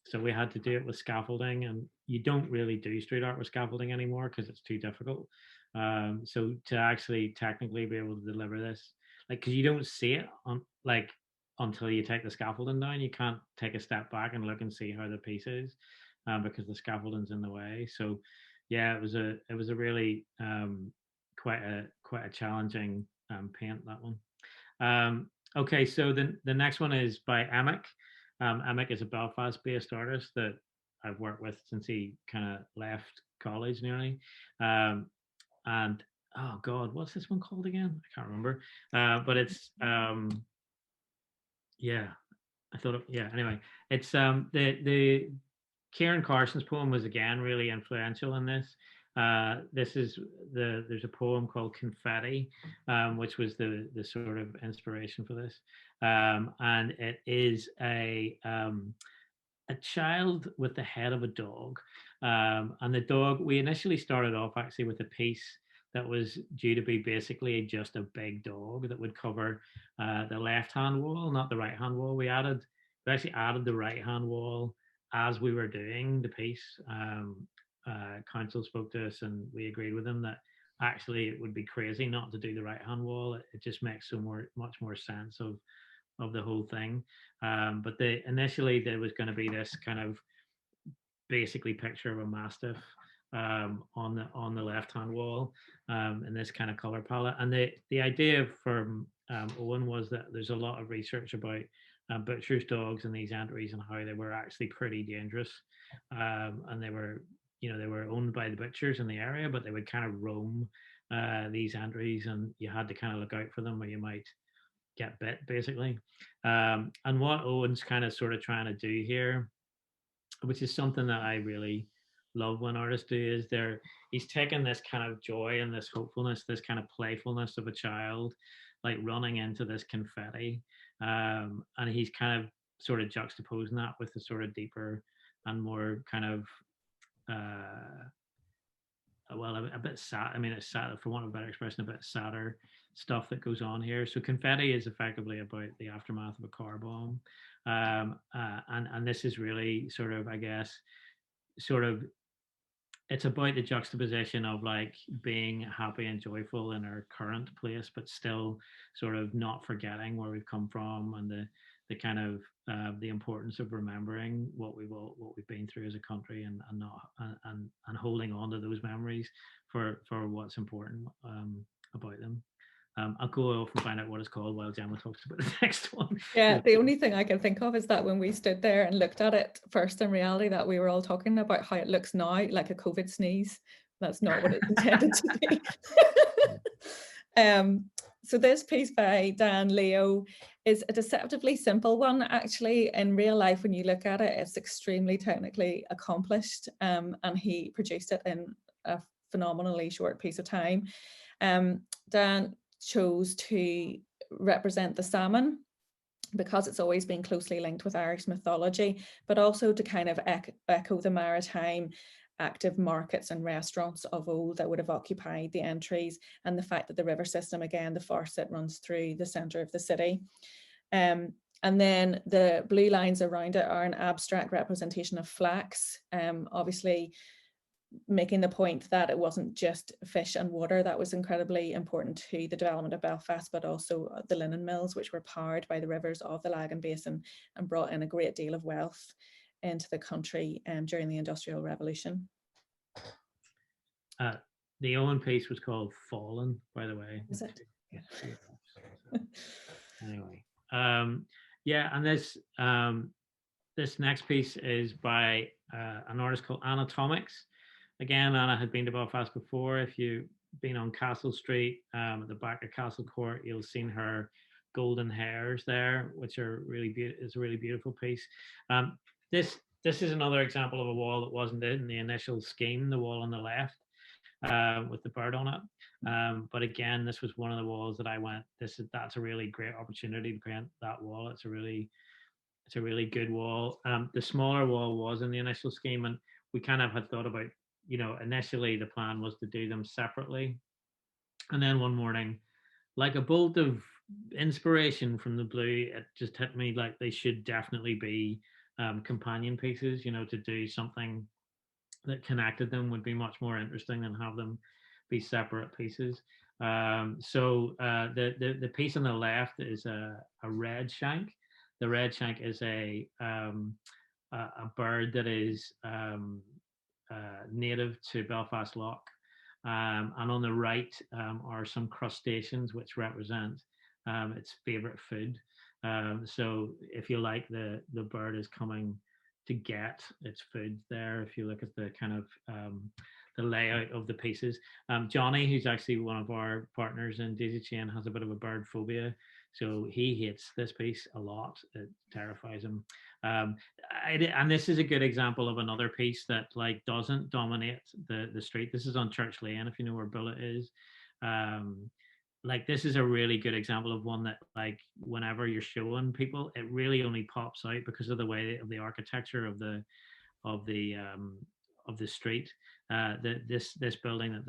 so we had to do it with scaffolding, and you don't really do street art with scaffolding anymore because it's too difficult. So to actually technically be able to deliver this, like, because you don't see it on like until you take the scaffolding down. You can't take a step back and look and see how the piece is, because the scaffolding's in the way. So yeah, it was a really quite a challenging paint, that one. Okay, so the next one is by Emic. Emic is a Belfast-based artist that I've worked with since he kind of left college nearly. And oh God, what's this one called again? I can't remember. But it's yeah, I thought yeah. Anyway, it's the Kieran Carson's poem was again really influential in this. This is there's a poem called Confetti, which was the sort of inspiration for this, and it is a child with the head of a dog, and the dog. We initially started off actually with a piece that was due to be basically just a big dog that would cover the left hand wall, not the right hand wall. We actually added the right hand wall as we were doing the piece. Council spoke to us and we agreed with them that actually it would be crazy not to do the right hand wall. It just makes much more sense of the whole thing. But initially there was going to be this kind of basically picture of a mastiff on the left hand wall in this kind of color palette. And the idea from Owen was that there's a lot of research about butchers' dogs and these entries and how they were actually pretty dangerous, and they were owned by the butchers in the area, but they would kind of roam these entries, and you had to kind of look out for them or you might get bit basically. And what Owen's kind of sort of trying to do here, which is something that I really love when artists do, is he's taken this kind of joy and this hopefulness, this kind of playfulness of a child, like running into this confetti, and he's kind of sort of juxtaposing that with the sort of deeper and more kind of well, a bit sad. I mean, it's sad, for want of a better expression, a bit sadder stuff that goes on here. So Confetti is effectively about the aftermath of a car bomb, and this is really sort of, I guess, sort of, it's about the juxtaposition of like being happy and joyful in our current place, but still sort of not forgetting where we've come from, and the kind of the importance of remembering what we've been through as a country, and not and holding on to those memories for what's important about them. I'll go off and find out what it's called while Gemma talks about the next one. Yeah, the only thing I can think of is that when we stood there and looked at it first in reality, that we were all talking about how it looks now like a COVID sneeze. That's not what it's intended to be. So this piece by Dan Leo is a deceptively simple one. Actually, in real life, when you look at it, it's extremely technically accomplished, and he produced it in a phenomenally short piece of time. Dan chose to represent the salmon because it's always been closely linked with Irish mythology, but also to kind of echo the maritime active markets and restaurants of old that would have occupied the entries, and the fact that the river system, again, the Farset, runs through the centre of the city. And then the blue lines around it are an abstract representation of flax, obviously making the point that it wasn't just fish and water that was incredibly important to the development of Belfast, but also the linen mills, which were powered by the rivers of the Lagan Basin and brought in a great deal of wealth into the country during the Industrial Revolution. The Owen piece was called Fallen, by the way. Is it? Yeah. Anyway, yeah, and this next piece is by an artist called Anatomics. Again, Anna had been to Belfast before. If you've been on Castle Street, at the back of Castle Court, you'll have seen her golden hairs there, which are really beautiful. It's a really beautiful piece. This is another example of a wall that wasn't in the initial scheme, the wall on the left, with the bird on it. But again, this was one of the walls that I went, that's a really great opportunity to create that wall. It's a really good wall. The smaller wall was in the initial scheme, and we kind of had thought about, initially the plan was to do them separately. And then one morning, like a bolt of inspiration from the blue, it just hit me like they should definitely be companion pieces, to do something that connected them would be much more interesting than have them be separate pieces. The piece on the left is a red shank. The red shank is a bird that is native to Belfast Lough. And on the right are some crustaceans which represent its favorite food. So if you like, the bird is coming to get its food there. If you look at the kind of the layout of the pieces, Johnny, who's actually one of our partners in Daisy Chain, has a bit of a bird phobia, so he hates this piece a lot. It terrifies him. And this is a good example of another piece that like doesn't dominate the street. This is on Church Lane, if you know where Bullet is. Like this is a really good example of one that like whenever you're showing people, it really only pops out because of the way of the architecture of the street. This building that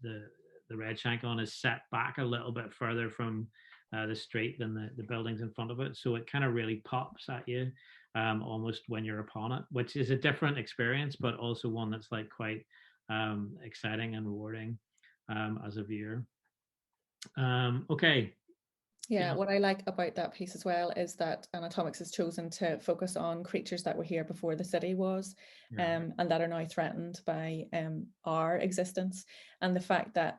the red shank on is set back a little bit further from the street than the buildings in front of it, so it kind of really pops at you almost when you're upon it, which is a different experience, but also one that's like quite exciting and rewarding as a viewer. Okay. Yeah, what I like about that piece as well is that Anatomics has chosen to focus on creatures that were here before the city was, and that are now threatened by our existence. And the fact that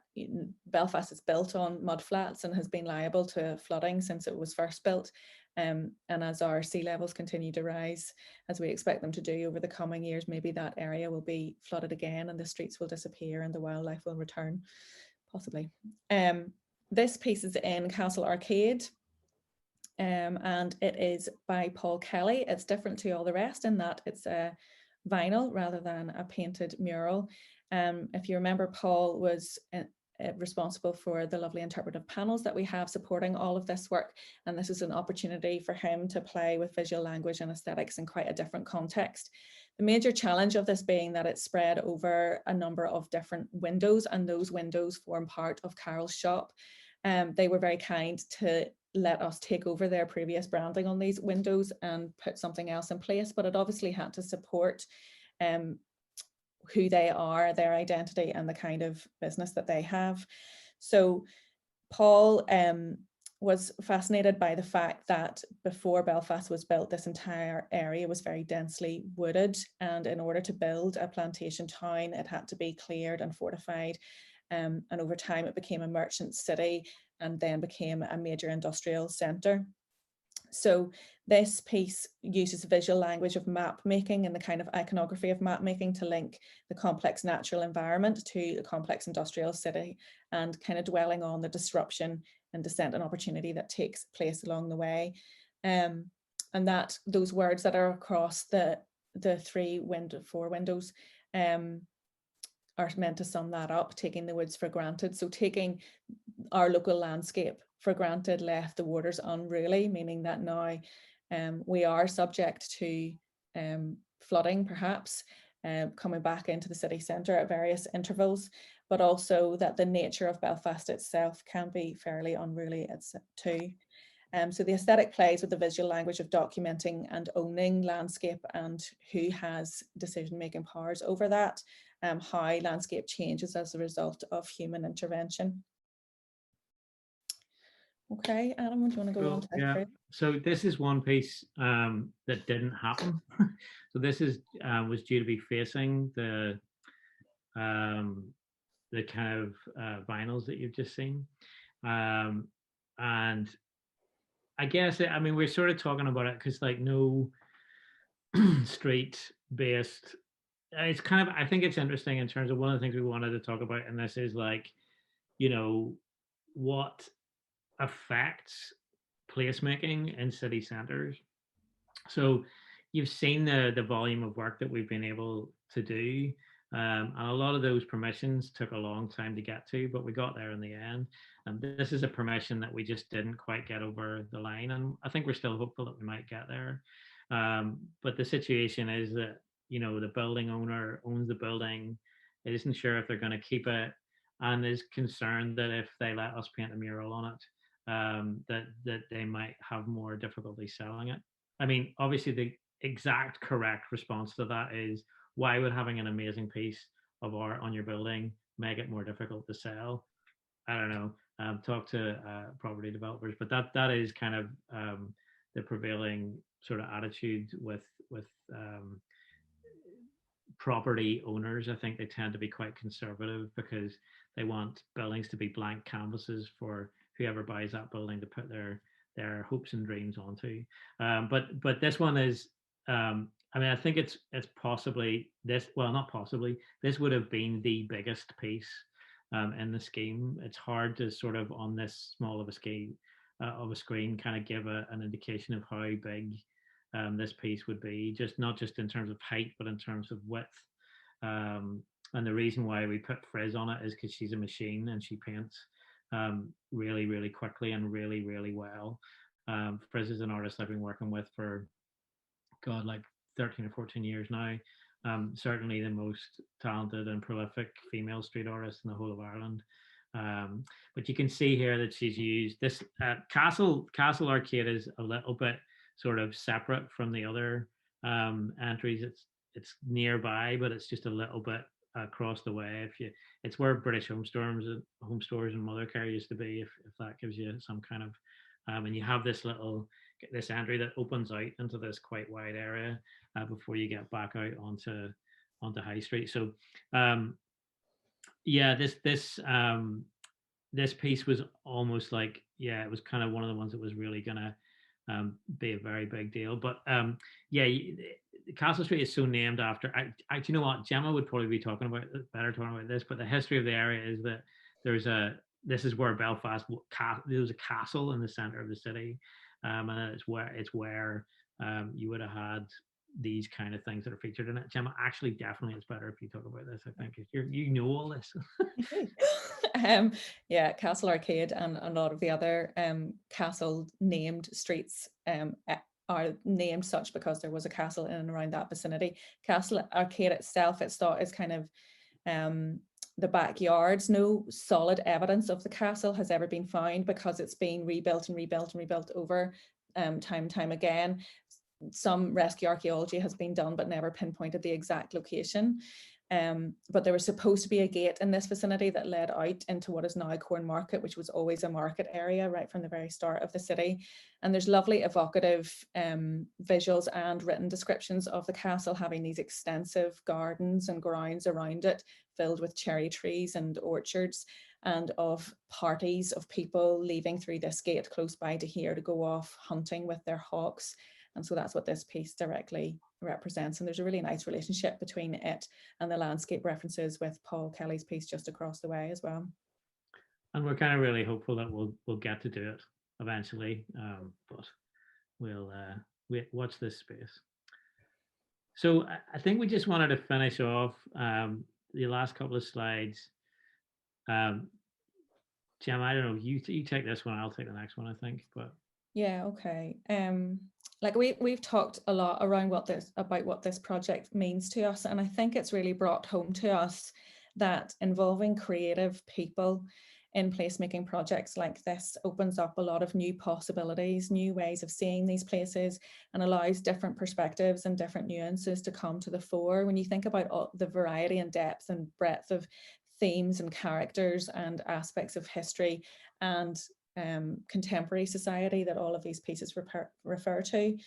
Belfast is built on mudflats and has been liable to flooding since it was first built. And as our sea levels continue to rise, as we expect them to do over the coming years, maybe that area will be flooded again and the streets will disappear and the wildlife will return, possibly. This piece is in Castle Arcade, and it is by Paul Kelly. It's different to all the rest in that it's a vinyl rather than a painted mural. If you remember, Paul was responsible for the lovely interpretive panels that we have supporting all of this work, and this is an opportunity for him to play with visual language and aesthetics in quite a different context. The major challenge of this being that it's spread over a number of different windows, and those windows form part of Carol's shop. They were very kind to let us take over their previous branding on these windows and put something else in place, but it obviously had to support who they are, their identity, and the kind of business that they have. So Paul was fascinated by the fact that before Belfast was built, this entire area was very densely wooded, and in order to build a plantation town, it had to be cleared and fortified. And over time, it became a merchant city and then became a major industrial centre. So this piece uses visual language of map making and the kind of iconography of map making to link the complex natural environment to the complex industrial city, and kind of dwelling on the disruption and descent and opportunity that takes place along the way. And that those words that are across the four windows are meant to sum that up, taking the woods for granted. So taking our local landscape for granted left the waters unruly, meaning that now we are subject to flooding, perhaps, coming back into the city centre at various intervals, but also that the nature of Belfast itself can be fairly unruly too. So the aesthetic plays with the visual language of documenting and owning landscape and who has decision-making powers over that, how landscape changes as a result of human intervention. Okay, Adam, do you want to go on to that? Yeah. So this is one piece that didn't happen. So this is was due to be facing the kind of vinyls that you've just seen, and I guess I mean we're sort of talking about it because like no street based. It's kind of, I think it's interesting in terms of one of the things we wanted to talk about, and this is like, you know, what affects placemaking in city centres. So you've seen the volume of work that we've been able to do, and a lot of those permissions took a long time to get to, but we got there in the end. And this is a permission that we just didn't quite get over the line, and I think we're still hopeful that we might get there. But the situation is that, you know, the building owner owns the building, isn't sure if they're going to keep it, and is concerned that if they let us paint a mural on it, that they might have more difficulty selling it. I mean, obviously the exact correct response to that is, why would having an amazing piece of art on your building make it more difficult to sell? I don't know, talk to property developers, but that is kind of the prevailing sort of attitude with property owners. I think they tend to be quite conservative because they want buildings to be blank canvases for whoever buys that building to put their hopes and dreams onto. But this one is, I mean, I think it's possibly this. Well, not possibly. This would have been the biggest piece in the scheme. It's hard to sort of on this small of a scale of a screen kind of give an indication of how big this piece would be, just not just in terms of height, but in terms of width. And the reason why we put Frizz on it is because she's a machine and she paints really, really quickly and really, really well. Frizz is an artist I've been working with for, God, like 13 or 14 years now. Certainly the most talented and prolific female street artist in the whole of Ireland. But you can see here that she's used this Castle Arcade is a little bit sort of separate from the other entries. It's nearby, but it's just a little bit across the way. It's where British Home Stores and Mothercare used to be. If that gives you some kind of, and you have this entry that opens out into this quite wide area before you get back out onto High Street. So yeah, this piece was almost like, yeah, it was kind of one of the ones that was really gonna be a very big deal. But yeah, Castle Street is so named after. Do you know what? Gemma would probably be talking about this. But the history of the area is that this is where Belfast. There was a castle in the center of the city, and it's where you would have had these kind of things that are featured in it. Gemma, actually, definitely, it's better if you talk about this. I think you know all this. Yeah, Castle Arcade and a lot of the other castle named streets are named such because there was a castle in and around that vicinity. Castle Arcade itself, it's thought, is kind of the backyards. No solid evidence of the castle has ever been found because it's been rebuilt and rebuilt and rebuilt over time and time again. Some rescue archaeology has been done but never pinpointed the exact location. But there was supposed to be a gate in this vicinity that led out into what is now Corn Market, which was always a market area right from the very start of the city. And there's lovely evocative visuals and written descriptions of the castle having these extensive gardens and grounds around it filled with cherry trees and orchards, and of parties of people leaving through this gate close by to here to go off hunting with their hawks. And so that's what this piece directly represents. And there's a really nice relationship between it and the landscape references with Paul Kelly's piece just across the way as well. And we're kind of really hopeful that we'll get to do it eventually, but we'll watch this space. So I think we just wanted to finish off the last couple of slides. Gemma, I don't know, you take this one, I'll take the next one, I think. But yeah, okay. Like we've talked a lot around what this project means to us, and I think it's really brought home to us that involving creative people in placemaking projects like this opens up a lot of new possibilities, new ways of seeing these places, and allows different perspectives and different nuances to come to the fore. When you think about all the variety and depth and breadth of themes and characters and aspects of history and contemporary society that all of these pieces refer to.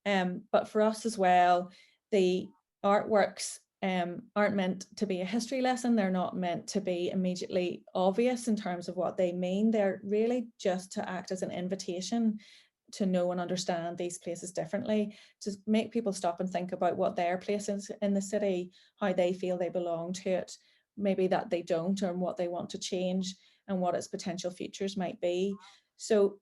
But for us as well, the artworks aren't meant to be a history lesson. They're not meant to be immediately obvious in terms of what they mean. They're really just to act as an invitation to know and understand these places differently, to make people stop and think about what their place is in the city, how they feel they belong to it, maybe that they don't, or what they want to change, and what its potential futures might be. So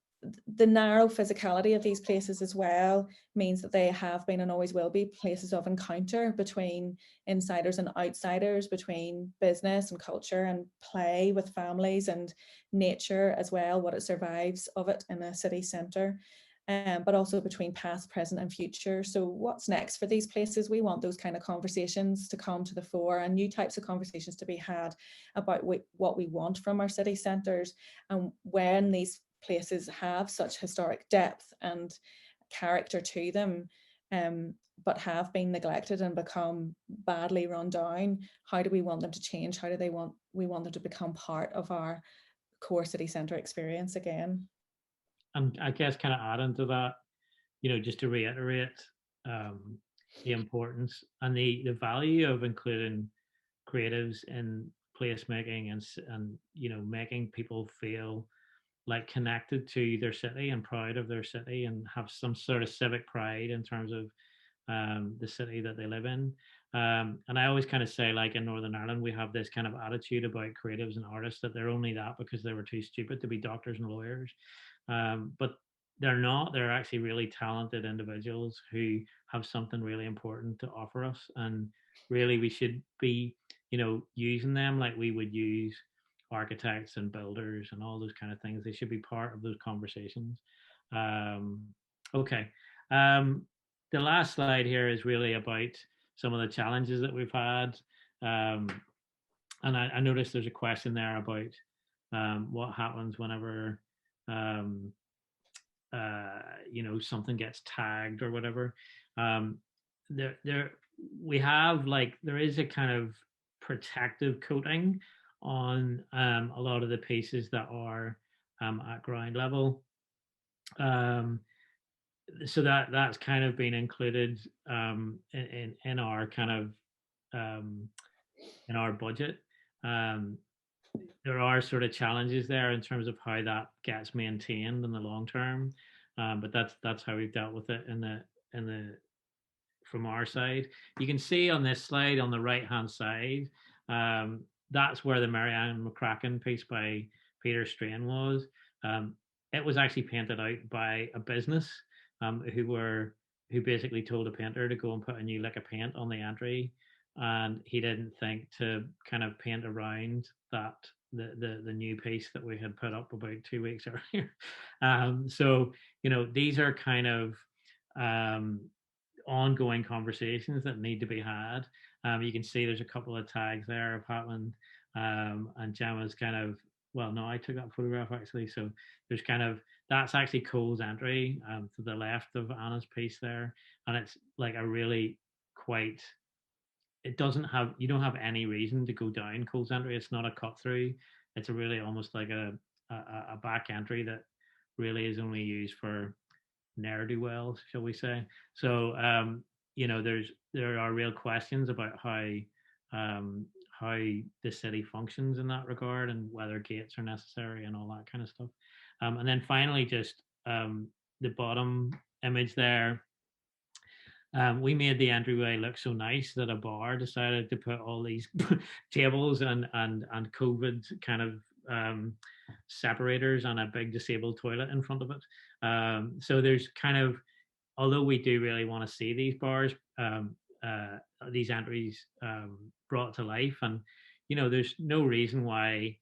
the narrow physicality of these places as well means that they have been and always will be places of encounter between insiders and outsiders, between business and culture and play with families and nature as well, what it survives of it in a city centre. But also between past, present and future. So what's next for these places? We want those kind of conversations to come to the fore and new types of conversations to be had about what we want from our city centres. And when these places have such historic depth and character to them, but have been neglected and become badly run down, how do we want them to change? How do we want them to become part of our core city centre experience again. And I guess kind of adding to that, just to reiterate the importance and the value of including creatives in placemaking and making people feel like connected to their city and proud of their city and have some sort of civic pride in terms of the city that they live in. And I always kind of say, like in Northern Ireland, we have this kind of attitude about creatives and artists that they're only that because they were too stupid to be doctors and lawyers. But they're not. They're actually really talented individuals who have something really important to offer us. And really, we should be, using them like we would use architects and builders and all those kind of things. They should be part of those conversations. Okay. The last slide here is really about some of the challenges that we've had. And I noticed there's a question there about what happens whenever something gets tagged or whatever. There is a kind of protective coating on a lot of the pieces that are at ground level. So that's kind of been included in our kind of in our budget. There are sort of challenges there in terms of how that gets maintained in the long term, but that's how we've dealt with it in the from our side. You can see on this slide on the right hand side, that's where the Marianne McCracken piece by Peter Strain was. It was actually painted out by a business who basically told a painter to go and put a new lick of paint on the entry, and he didn't think to kind of paint around that the new piece that we had put up about 2 weeks earlier. So these are kind of ongoing conversations that need to be had. You can see there's a couple of tags there of happened, and Gemma's kind of, well, no, I took that photograph actually. So there's kind of, that's actually Cole's entry to the left of Anna's piece there. And it's like a really quite, you don't have any reason to go down Cole's entry. It's not a cut through. It's a really almost like a back entry that really is only used for ne'er-do-wells, shall we say. So, there are real questions about how the city functions in that regard and whether gates are necessary and all that kind of stuff. And then finally, just the bottom image there, we made the entryway look so nice that a bar decided to put all these tables and COVID kind of separators and a big disabled toilet in front of it. So there's kind of, although we do really want to see these bars, these entries brought to life, and there's no reason why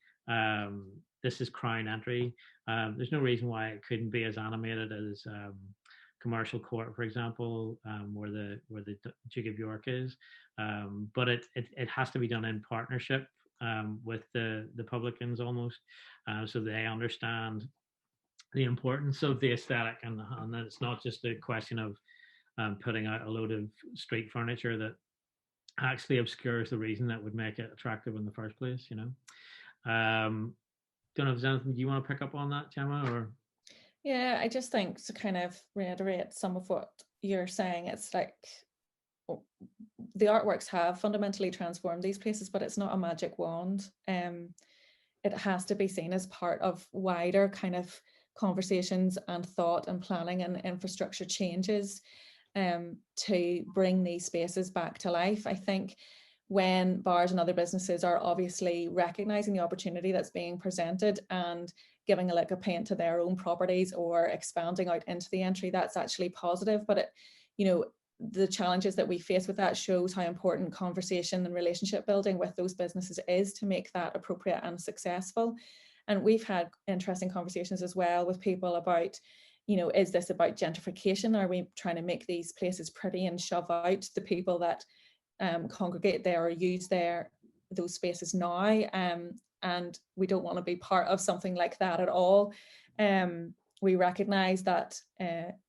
this is Crown Entry. There's no reason why it couldn't be as animated as Commercial Court, for example, where the Duke of York is. But it has to be done in partnership with the publicans almost, so they understand the importance of the aesthetic, and that it's not just a question of putting out a load of street furniture that actually obscures the reason that would make it attractive in the first place. Don't know if there's anything you want to pick up on that, Gemma, or? Yeah, I just think to kind of reiterate some of what you're saying, it's like the artworks have fundamentally transformed these places, but it's not a magic wand. It has to be seen as part of wider kind of conversations and thought and planning and infrastructure changes to bring these spaces back to life. I think when bars and other businesses are obviously recognizing the opportunity that's being presented and giving a lick of paint to their own properties or expanding out into the entry, that's actually positive. But the challenges that we face with that shows how important conversation and relationship building with those businesses is to make that appropriate and successful. And we've had interesting conversations as well with people about, is this about gentrification? Are we trying to make these places pretty and shove out the people that congregate there or use those spaces now? And we don't want to be part of something like that at all. We recognize that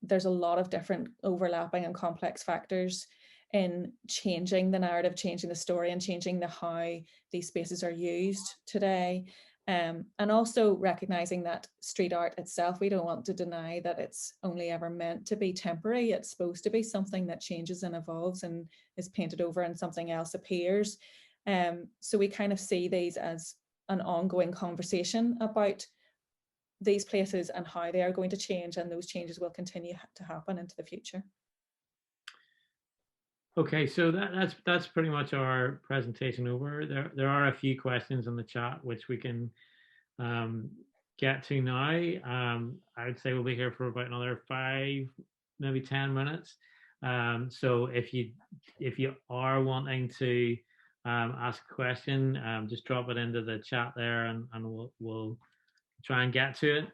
there's a lot of different overlapping and complex factors in changing the narrative, changing the story, and changing how these spaces are used today. And also recognizing that street art itself, we don't want to deny that it's only ever meant to be temporary. It's supposed to be something that changes and evolves and is painted over and something else appears. So we kind of see these as an ongoing conversation about these places and how they are going to change, and those changes will continue to happen into the future. Okay, so that's pretty much our presentation over. There are a few questions in the chat which we can get to now. I would say we'll be here for about another 5, maybe 10 minutes. So if you are wanting to ask a question, just drop it into the chat there, and we'll try and get to it.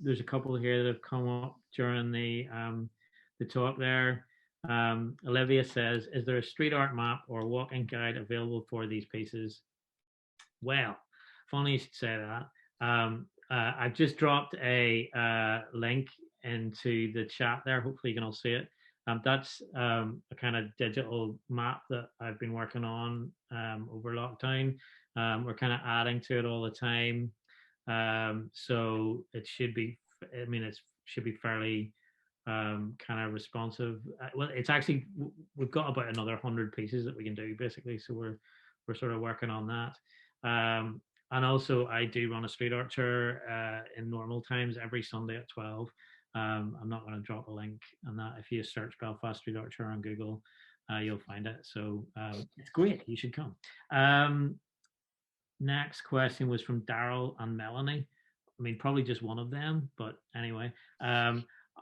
There's a couple here that have come up during the talk there. Olivia says, is there a street art map or walking guide available for these pieces? Well, funny you should say that. I've just dropped a link into the chat there. Hopefully you can all see it. That's a kind of digital map that I've been working on over lockdown. We're kind of adding to it all the time. So it should be, it should be fairly kind of responsive. Well, it's actually, we've got about another 100 pieces that we can do basically. So we're sort of working on that. And also I do run a street art tour in normal times every Sunday at 12. I'm not going to drop a link on that. If you search Belfast Street Art Tour on Google, you'll find it. So it's great. You should come. Next question was from Daryl and Melanie. Probably just one of them, but anyway.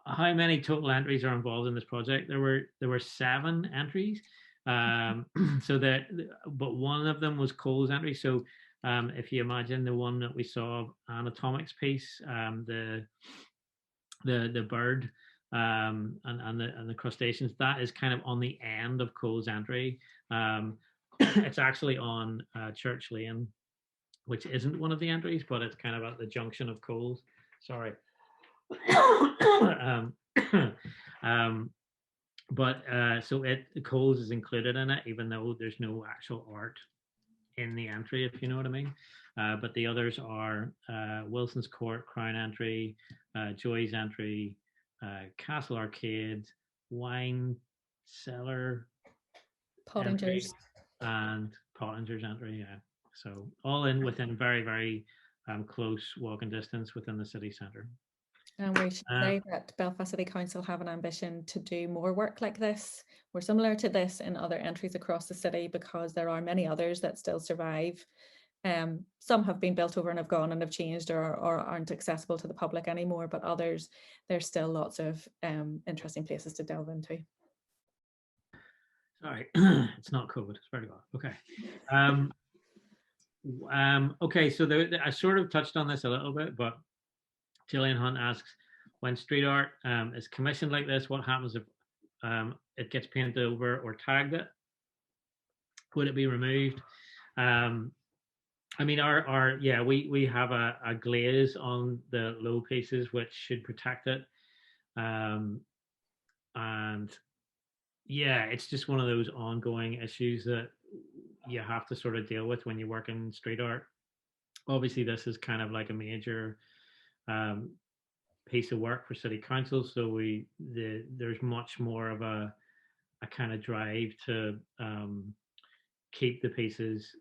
How many total entries are involved in this project? There were 7 entries. But one of them was Cole's entry. So if you imagine the one that we saw, Anatomic's piece, the bird and the crustaceans, that is kind of on the end of Cole's entry. It's actually on Church Lane, which isn't one of the entries, but it's kind of at the junction of Cole's. Sorry. So Cole's is included in it, even though there's no actual art in the entry, if you know what I mean. But the others are Wilson's Court, Crown entry, Joy's entry, Castle Arcade, Wine Cellar, Pottingers, and Pottinger's entry. Yeah, so all within very, very close walking distance within the city centre. And we should say that Belfast City Council have an ambition to do more work like this, or similar to this, in other entries across the city, because there are many others that still survive. Some have been built over and have gone and have changed or aren't accessible to the public anymore, but others, there's still lots of interesting places to delve into. Sorry, it's not COVID, it's very well. Okay. Okay, so I sort of touched on this a little bit, but Gillian Hunt asks, when street art is commissioned like this, what happens if it gets painted over or tagged it? Would it be removed? We have a glaze on the low pieces which should protect it. And yeah, it's just one of those ongoing issues that you have to sort of deal with when you work in street art. Obviously, this is kind of like a major piece of work for City Council, so there's much more of a kind of drive to keep the pieces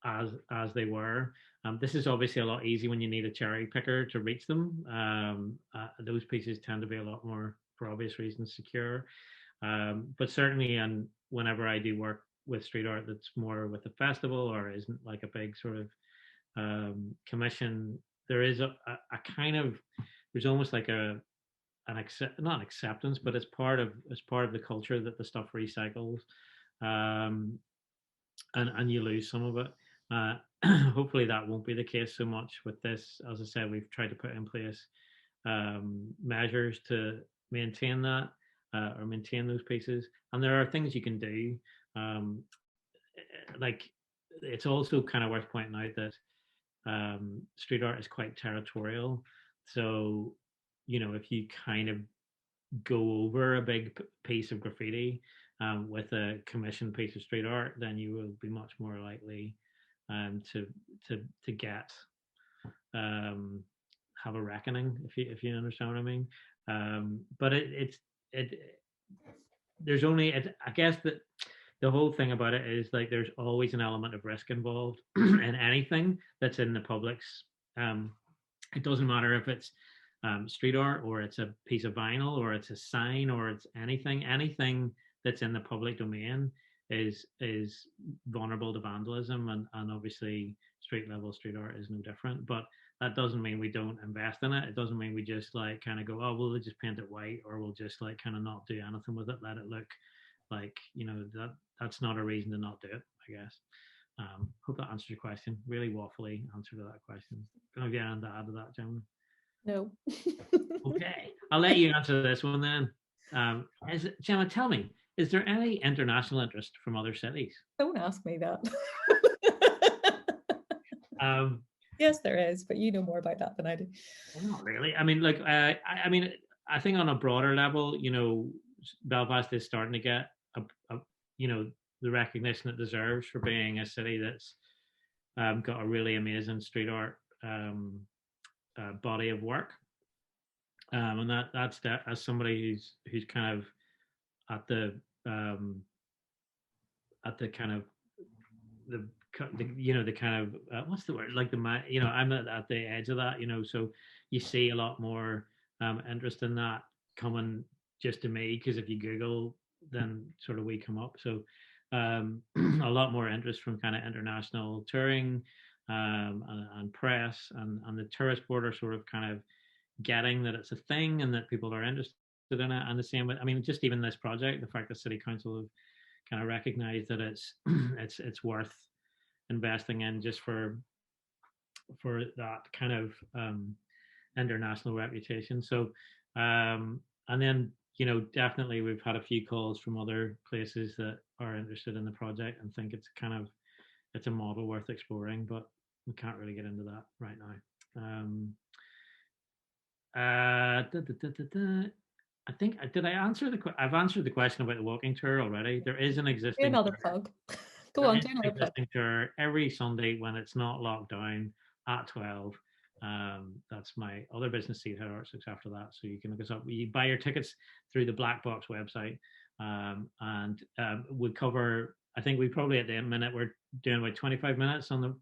as they were. This is obviously a lot easier when you need a cherry picker to reach them. Those pieces tend to be a lot more, for obvious reasons, secure. But certainly, and whenever I do work with street art that's more with a festival or isn't like a big sort of commission, there is a kind of, there's almost like not an acceptance, but it's part of the culture that the stuff recycles, and you lose some of it. Hopefully that won't be the case so much with this. As I said, we've tried to put in place measures to maintain that or maintain those pieces, and there are things you can do. Like, it's also kind of worth pointing out that street art is quite territorial. So, if you kind of go over a big piece of graffiti with a commissioned piece of street art, then you will be much more likely to get have a reckoning, if you understand what I mean. But there's only I guess that the whole thing about it is like there's always an element of risk involved in anything that's in the public's. It doesn't matter if it's street art or it's a piece of vinyl or it's a sign or it's anything that's in the public domain is vulnerable to vandalism, and obviously street level street art is no different. But that doesn't mean we don't invest in it. It doesn't mean we just like kind of go, oh, we'll just paint it white, or we'll just like kind of not do anything with it, let it look like, that's not a reason to not do it, I guess. Hope that answers your question. Really waffly answer to that question. Can I get anything to add to that, Gemma? No. Okay, I'll let you answer this one then. Gemma, tell me, is there any international interest from other cities? Don't ask me that. Um, Yes, there is, but you know more about that than I do. Not really. I mean, like, I mean, I think on a broader level, Belfast is starting to get the recognition it deserves for being a city that's got a really amazing street art body of work, and that's as somebody who's kind of at the kind of the kind of what's the word, like I'm at the edge of that, so you see a lot more interest in that coming just to me, because if you Google, then sort of we come up. So a lot more interest from kind of international touring and press, and the tourist board are sort of kind of getting that it's a thing and that people are interested in it. And the same with, I mean, just even this project, the fact that City Council have kind of recognized that it's it's worth investing in just for that kind of international reputation. So and then definitely we've had a few calls from other places that are interested in the project and think it's a model worth exploring, but we can't really get into that right now. I think I've answered the question about the walking tour already. There is an existing another plug. Go on, do another plug. Tour every Sunday when it's not locked down at 12. That's my other business, Seed Head Arts, looks after that. So you can look us up. You buy your tickets through the Black Box website, and we cover. I think we probably at the minute we're doing about 25 minutes on the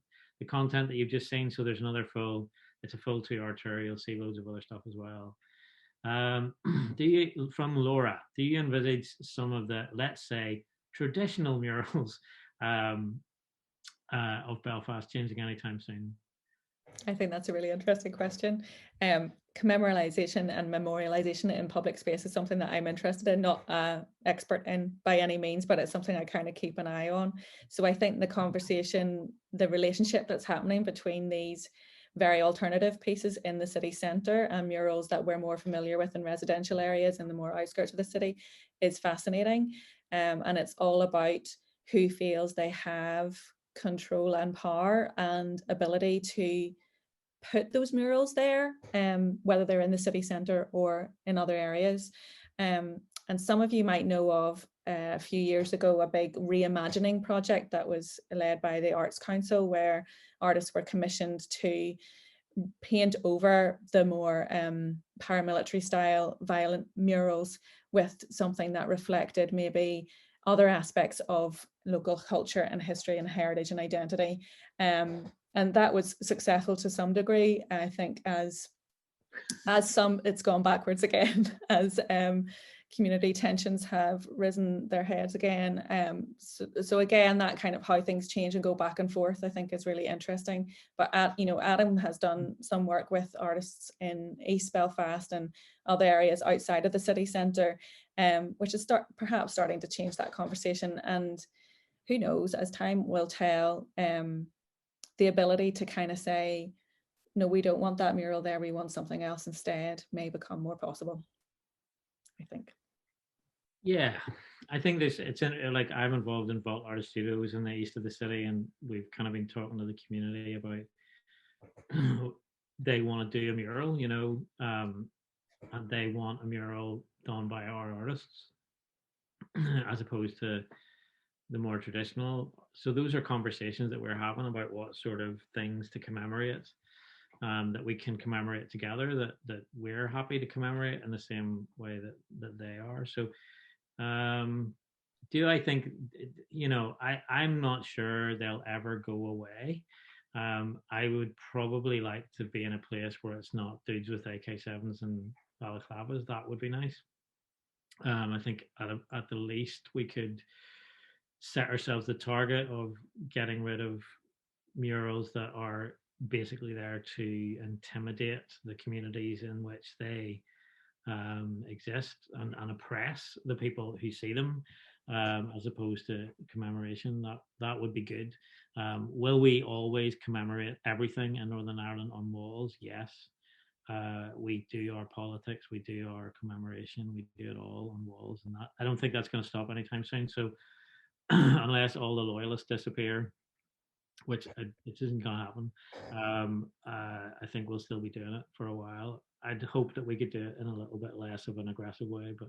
content that you've just seen. So there's another full. It's a full 2-hour tour. You'll see loads of other stuff as well. From Laura, do you envisage some of the, let's say, traditional murals of Belfast changing anytime soon? I think that's a really interesting question. Commemoralization and memorialization in public space is something that I'm interested in, not an expert in by any means, but it's something I kind of keep an eye on. So I think the conversation, the relationship that's happening between these very alternative pieces in the city centre and murals that we're more familiar with in residential areas and the more outskirts of the city is fascinating. And it's all about who feels they have control and power and ability to put those murals there, whether they're in the city centre or in other areas. And some of you might know of a few years ago a big reimagining project that was led by the Arts Council, where artists were commissioned to paint over the more paramilitary style violent murals with something that reflected maybe other aspects of local culture and history and heritage and identity. And that was successful to some degree. I think as some, it's gone backwards again as community tensions have risen their heads again. So again, that kind of how things change and go back and forth, I think is really interesting. But Adam has done some work with artists in East Belfast and other areas outside of the city centre, which is perhaps starting to change that conversation. And who knows, as time will tell, the ability to kind of say, no, we don't want that mural there, we want something else instead, may become more possible, I think. Yeah, I think it's like I'm involved in Vault Artist Studios in the east of the city, and we've kind of been talking to the community about they want to do a mural, and they want a mural done by our artists as opposed to the more traditional. So those are conversations that we're having about what sort of things to commemorate, that we can commemorate together, that we're happy to commemorate in the same way that they are. So do I think, I'm not sure they'll ever go away. I would probably like to be in a place where it's not dudes with AK-7s and balaclavas. That would be nice. I think at the least we could set ourselves the target of getting rid of murals that are basically there to intimidate the communities in which they exist, and oppress the people who see them, as opposed to commemoration. That would be good. Will we always commemorate everything in Northern Ireland on walls? Yes. We do our politics, we do our commemoration, we do it all on walls, and that, I don't think that's going to stop anytime soon. So unless all the loyalists disappear, which it isn't going to happen, I think we'll still be doing it for a while. I'd hope that we could do it in a little bit less of an aggressive way, but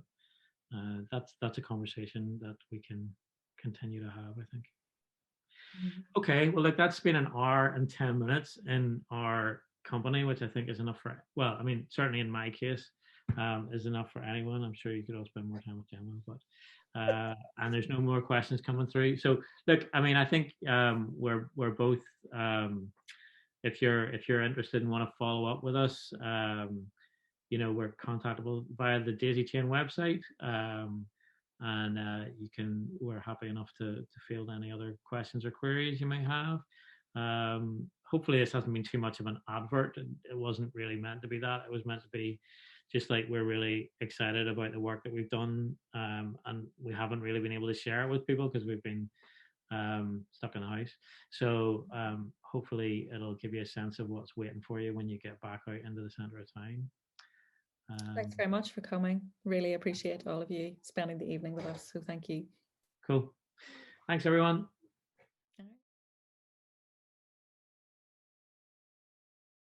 that's a conversation that we can continue to have, I think. Okay, well, look, that's been an hour and 10 minutes in our company, which I think is enough for, well, I mean, certainly in my case, is enough for anyone. I'm sure you could all spend more time with Gemma, but and there's no more questions coming through. So look, I mean, I think we're both, if you're interested and want to follow up with us, we're contactable via the Daisy Chain website. And we're happy enough to field any other questions or queries you may have. Hopefully this hasn't been too much of an advert. It wasn't really meant to be that. It was meant to be just like, we're really excited about the work that we've done, and we haven't really been able to share it with people because we've been stuck in the house. So hopefully it'll give you a sense of what's waiting for you when you get back out into the centre of town. Thanks very much for coming. Really appreciate all of you spending the evening with us. So thank you. Cool. Thanks, everyone.